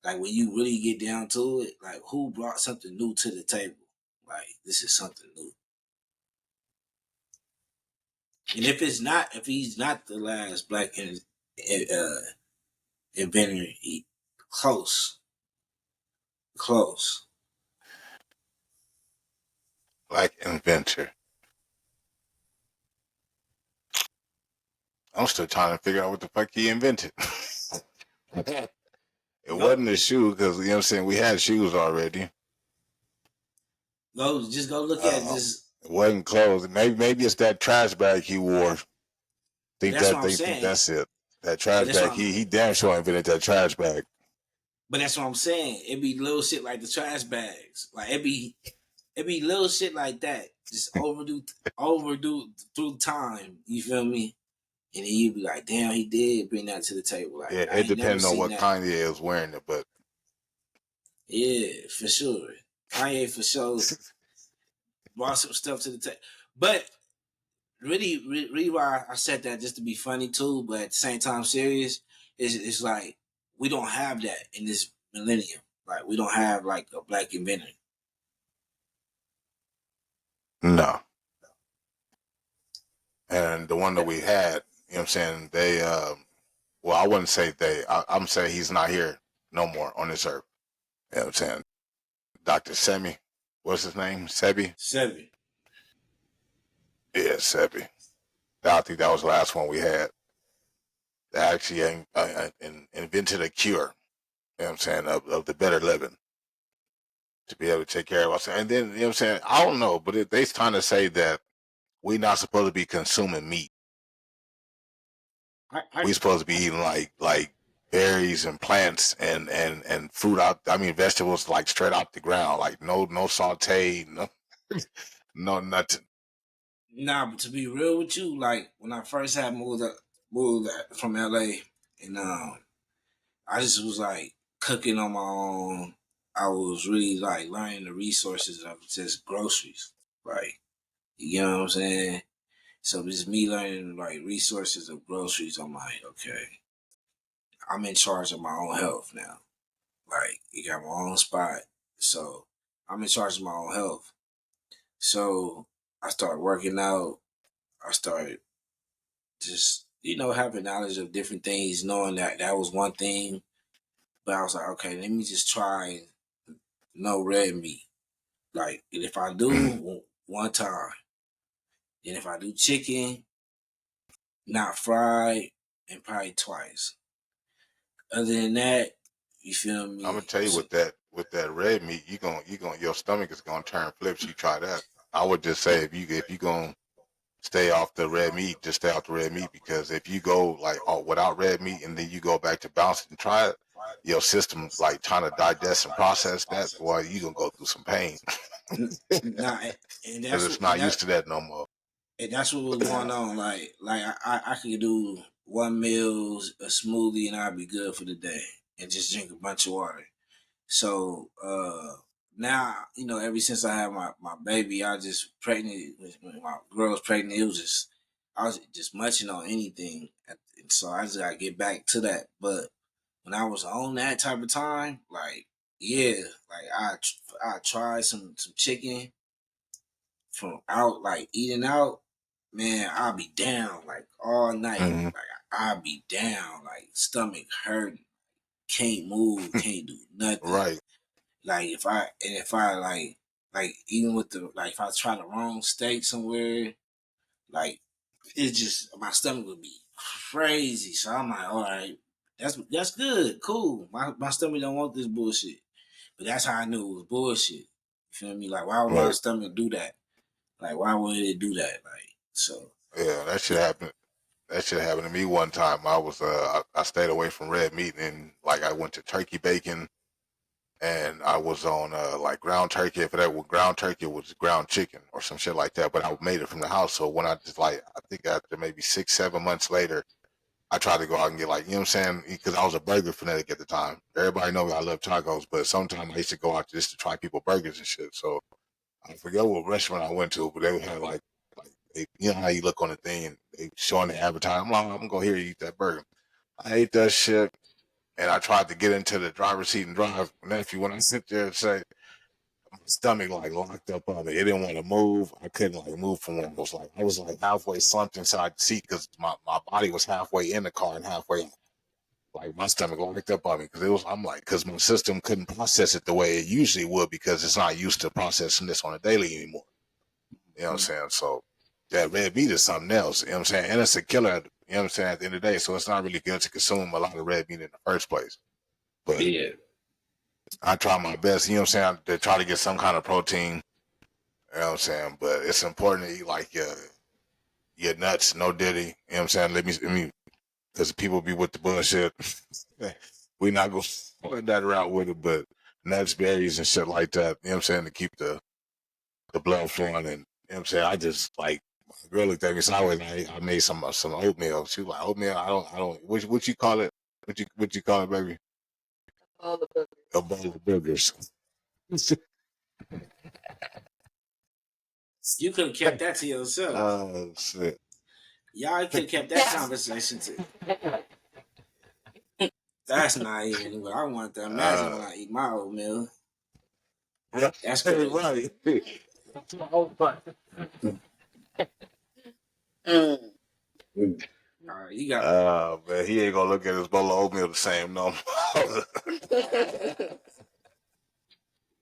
like when you really get down to it, like who brought something new to the table? Like this is something new. And if he's not the last black uh, inventor, he close, close. Black inventor. I'm still trying to figure out what the fuck he invented. It Go, wasn't a shoe because you know what I'm saying. We had shoes already. just go look at this. It wasn't clothes. Maybe it's that trash bag he wore. But that's what I'm Think saying. that's it. That But trash that's what bag. I'm. He damn sure invented that trash bag. But that's what I'm saying. It be little shit like the trash bags. Like it be little shit like that. Just overdo through time. You feel me? And then you be like, damn, he did bring that to the table. Like Yeah, I it ain't never depended on seen what that. Kanye was wearing it, but Yeah, for sure. Kanye for sure brought some stuff to the table. But really why I said that just to be funny too, but at the same time serious, is it's like we don't have that in this millennium. Like we don't have like a black inventor. no. And the one that we had, you know what I'm saying, they well, I wouldn't say they. I'm saying he's not here no more on this earth. You know what I'm saying? Dr. Semi, what's his name? Sebi? Seven. Yeah, Sebi. I think that was the last one we had. That actually invented a cure, you know what I'm saying, of the better living to be able to take care of us. And then, you know what I'm saying, I don't know, but they trying to say that we're not supposed to be consuming meat. I We're supposed to be eating like berries and plants and fruit out. I mean, vegetables like straight out the ground, like no saute, no no nothing. Nah, but to be real with you, like when I first had moved from LA, and I just was like cooking on my own. I was really like learning the resources of just groceries, like you know what I'm saying. So just me learning like resources of groceries. I'm like, okay, I'm in charge of my own health now. Like you got my own spot, so I'm in charge of my own health. So I started working out. I started just having knowledge of different things, knowing that that was one thing. But I was like, okay, let me just try no red meat. Like, and if I do one time, and if I do chicken, not fried, and probably twice. Other than that, you feel I'm gonna me? tell you with that red meat, you gonna your stomach is gonna turn flips. You try that. I would just say if you gonna stay off the red meat, just stay off the red meat because if you go like without red meat and then you go back to bounce and try it, your system like trying to digest and process that, boy, you gonna go through some pain Nah, and because that's it's and not used that to that no more. and that's what was going on. Like I could do one meal, a smoothie, and I'd be good for the day, and just drink a bunch of water. So now, ever since I had my baby, I just pregnant when my girl was pregnant, it was just I was just munching on anything. And so I just gotta get back to that. But when I was on that type of time, like yeah, like I tried some chicken from out like eating out, man, I'll be down like all night. Mm-hmm. Like I'll be down, like stomach hurting, can't move, can't do nothing. Right. Like if I like even with the like if I try the wrong steak somewhere, like it's just my stomach would be crazy. So I'm like, all right, that's good, cool. My stomach don't want this bullshit. But that's how I knew it was bullshit. You feel me? Like why would my Right. stomach do that? Like why would it do that? Like so Yeah, that shit happened. That shit happened to me one time. I stayed away from red meat and like I went to turkey bacon and I was on like ground turkey. If that was ground turkey, it was ground chicken or some shit like that. But I made it from the house. So when I just like, I think after maybe 6, 7 months later, I tried to go out and get like, you know what I'm saying? Because I was a burger fanatic at the time. Everybody know me, I love tacos, but sometimes I used to go out just to try people burgers and shit. So I forget what restaurant I went to, but they had like you know how you look on the thing and they showing the advertising. I'm like, I'm gonna go here and eat that burger. I ate that shit and I tried to get into the driver's seat and drive. Nephew, when I sit there and say my stomach like locked up on me, it didn't want to move. I couldn't like move from one. I was like halfway slumped inside the seat because my body was halfway in the car and halfway out. Like my stomach locked up on me because I'm like, because my system couldn't process it the way it usually would because it's not used to processing this on a daily anymore. You know what I'm saying? So that red meat is something else. You know what I'm saying? And it's a killer, you know what I'm saying, at the end of the day. So it's not really good to consume a lot of red meat in the first place. But yeah. I try my best, you know what I'm saying, to try to get some kind of protein. You know what I'm saying? But it's important to eat like your nuts, no diddy. You know what I'm saying? Let me, because people be with the bullshit. We not going to go that route with it, but nuts, berries, and shit like that. You know what I'm saying? To keep the blood flowing. And you know what I'm saying? I just like my girl looked at me sideways. And I made some oatmeal. She was like, oatmeal. I don't. What you call it? What you call it, baby? All the boogers. A bowl of boogers. You could have kept that to yourself. Oh shit. Y'all could have kept that conversation to. That's not even what I want to imagine when I eat my oatmeal. That's crazy. Right. Mm. All right, you got. Man, he ain't gonna look at his bowl of oatmeal the same no more.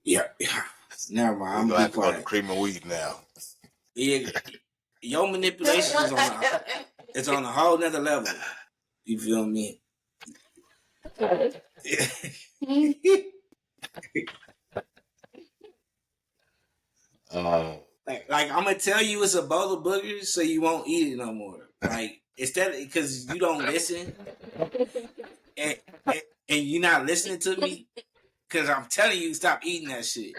Yeah. Never mind. He's I'm gonna gonna have be to go to quiet. cream and weed now. Yeah, your manipulation is it's on a whole nother level. You feel me? like I'm gonna tell you it's a bowl of boogers, so you won't eat it no more. Like instead, because you don't listen, and, and you're not listening to me, because I'm telling you, stop eating that shit.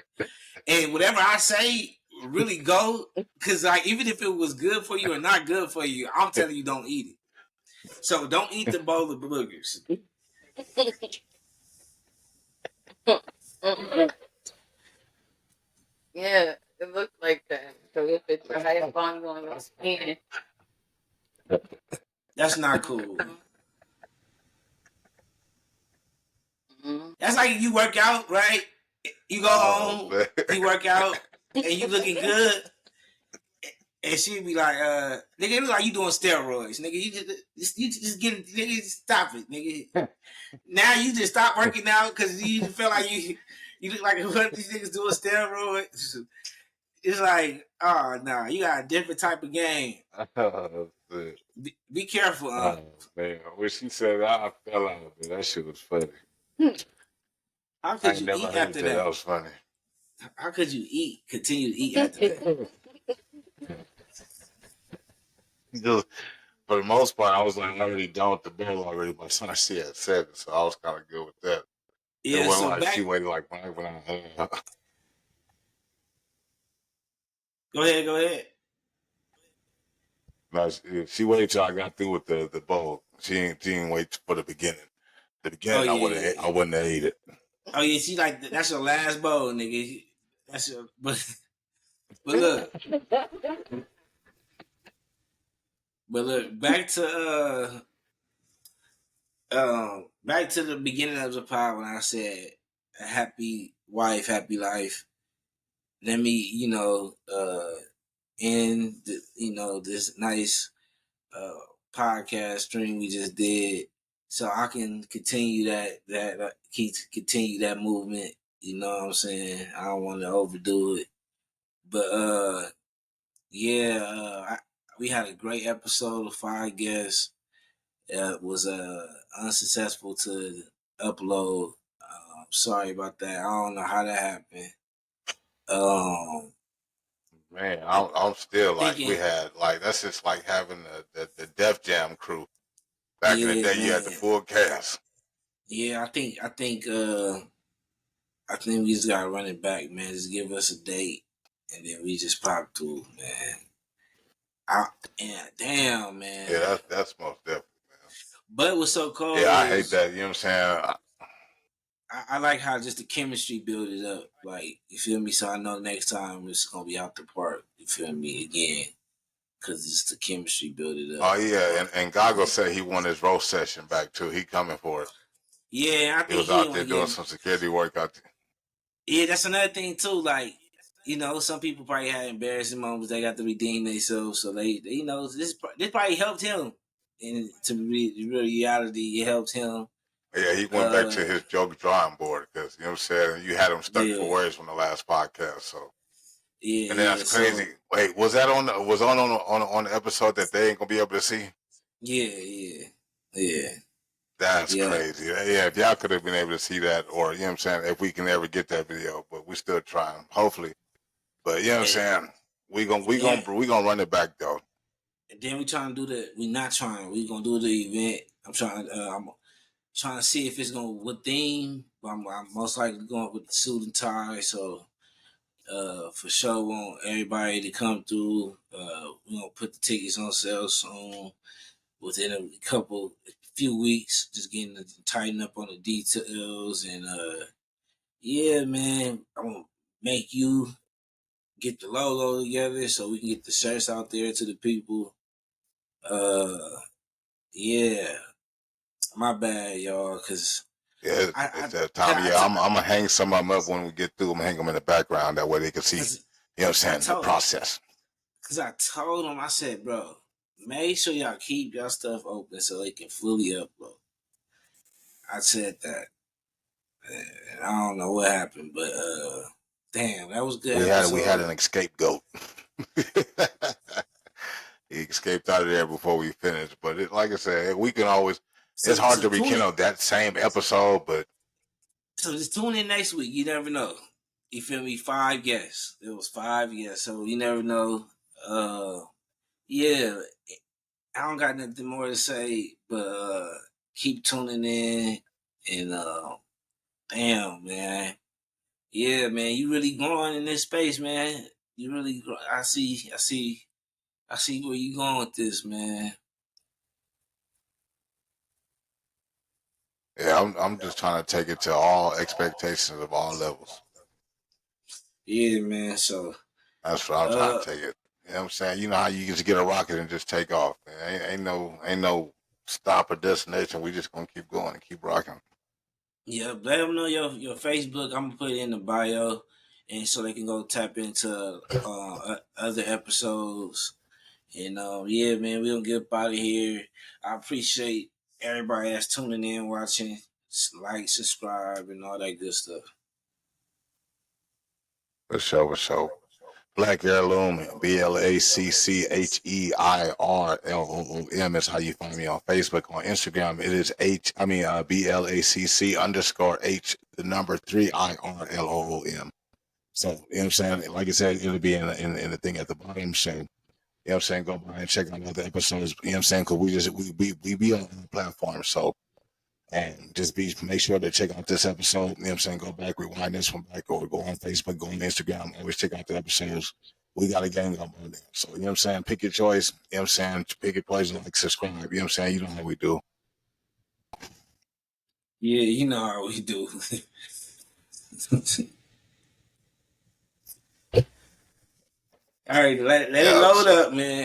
And whatever I say, really go, because like even if it was good for you or not good for you, I'm telling you, don't eat it. So don't eat the bowl of boogers. Yeah, it looks like that. So if it's a high volume on your skin. That's not cool. Mm-hmm. That's like you work out, right? You go home, Man. you work out, and you looking good. And she be like, nigga, it look like you doing steroids. Nigga, you just get it, nigga, stop it, nigga. Now you just stop working out because you feel like you look like one of these niggas doing steroids. It's like, oh no, you got a different type of game. Oh, shit. Be careful, Oh, man. When she said that, I fell out, man. That shit was funny. How I could ain't you never eat heard after that. That that? was funny. How could you continue to eat after that? Just, for the most part, I was like already done with the bowl already. My son, she had 7, so I was kind of good with that. It Yeah, wasn't so like she back. waited like when I Go ahead, go ahead. no, she waited till I got through with the bowl. She didn't wait for the beginning. The Oh beginning, yeah, yeah, I yeah. wouldn't have ate it. Oh yeah, she like that's your last bowl, nigga. That's your but look, but look, back to the beginning of the pod when I said a happy wife, happy life. Let me, end this nice uh podcast stream we just did, so I can continue continue that movement. You know what I'm saying? I don't want to overdo it, but yeah, we had a great episode of 5 guests. It was unsuccessful to upload. Sorry about that. I don't know how that happened. Um, Man, I I'm still like we thinking, had like that's just like having the Def Jam crew back in the yeah, day. You had the man. full cast. Yeah, I think we just gotta run it back, man. Just give us a date, and then we just pop through, man. I, and damn, Yeah, man. that's most definitely. But what's so Yeah, cold I hate is that. You know what I'm saying? I like how just the chemistry build it up. Like, you feel me? So I know next time it's gonna be out the park. You feel me again? Because it's the chemistry build it Oh up. yeah, and Gago said he won his roast session back too. He coming for it. Yeah, I He think was he out didn't want there to doing get. some security work out there. Yeah, that's another thing too. Like, some people probably had embarrassing moments. They got to redeem themselves, so this probably helped him. And reality, it helped him. Yeah, he went back Uh, to his joke drawing board because you know what I'm saying. You had him stuck yeah, for words from the last podcast. So, yeah, and then yeah. that's So crazy. Wait, was that on the episode that they ain't gonna be able to see? yeah, yeah, yeah, That's yeah. crazy. Yeah, if y'all could have been able to see that, or you know what I'm saying, if we can ever get that video, but we're still trying, hopefully. But you know what I'm And, saying, then, we gonna run it back though. and then we trying to do the. We not trying. We gonna do the event. I'm trying to see if it's gonna what theme. But I'm most likely going with the suit and tie. So for sure, want everybody to come through. We're gonna put the tickets on sale soon. Within a few weeks, just getting to tighten up on the details and yeah, man, I'm gonna make you get the logo together so we can get the shirts out there to the people. Uh, yeah, my bad, y'all, cause Yeah, I it's that time of year. I, I'm gonna hang some of them up when we get through. I'm gonna hang them in the background that way they can see. cause You know what I I'm saying? The told process. I told them, I said, bro, make sure y'all keep y'all stuff open so they can fully upload. I said that. I don't know what happened, but damn, that was a good We had episode. an scapegoat. He escaped out of there before we finished. But like I said, we can always. It's So, hard so to tune in. rekindle that same episode, but So just tune in next week. You never know. You feel me? 5 guests. It was 5 guests, so you never know. Yeah, I don't got nothing more to say, but keep tuning in and damn, man. Yeah, man, you really growing in this space, man. You really, I see where you going with this, man. yeah, I'm just trying to take it to all expectations of all levels. Yeah, man. So, That's what I'm trying uh, to take it. You know what I'm saying? You know how you just get a rocket and just take off. Man. Ain't no stop or destination. We just gonna keep going and keep rocking. yeah, let them know your Facebook. I'm gonna put it in the bio, and so they can go tap into other episodes. And yeah, man, we gonna get up out of here. I appreciate everybody that's tuning in, watching, like, subscribe, and all that good stuff. For sure, for sure. Black Heirloom, BLACCHEIRLOOM is how you find me on Facebook. On Instagram, it is BLACC underscore H, the number 3IRLOOM. So, you know what I'm saying? Like I said, it'll be in the thing at the bottom. So, You know what I'm saying? Go by and check out other episodes. You know what I'm saying? Because we be on the platform. So, and just make sure to check out this episode. You know what I'm saying? Go back, rewind this one back, or go on Facebook, go on Instagram. Always check out the episodes. We got a gang up on there. So, you know what I'm saying? Pick your choice. You know what I'm saying? Pick your poison, like, subscribe. You know what I'm saying? You know how we do. Yeah, you know how we do. All right, let it load up, man.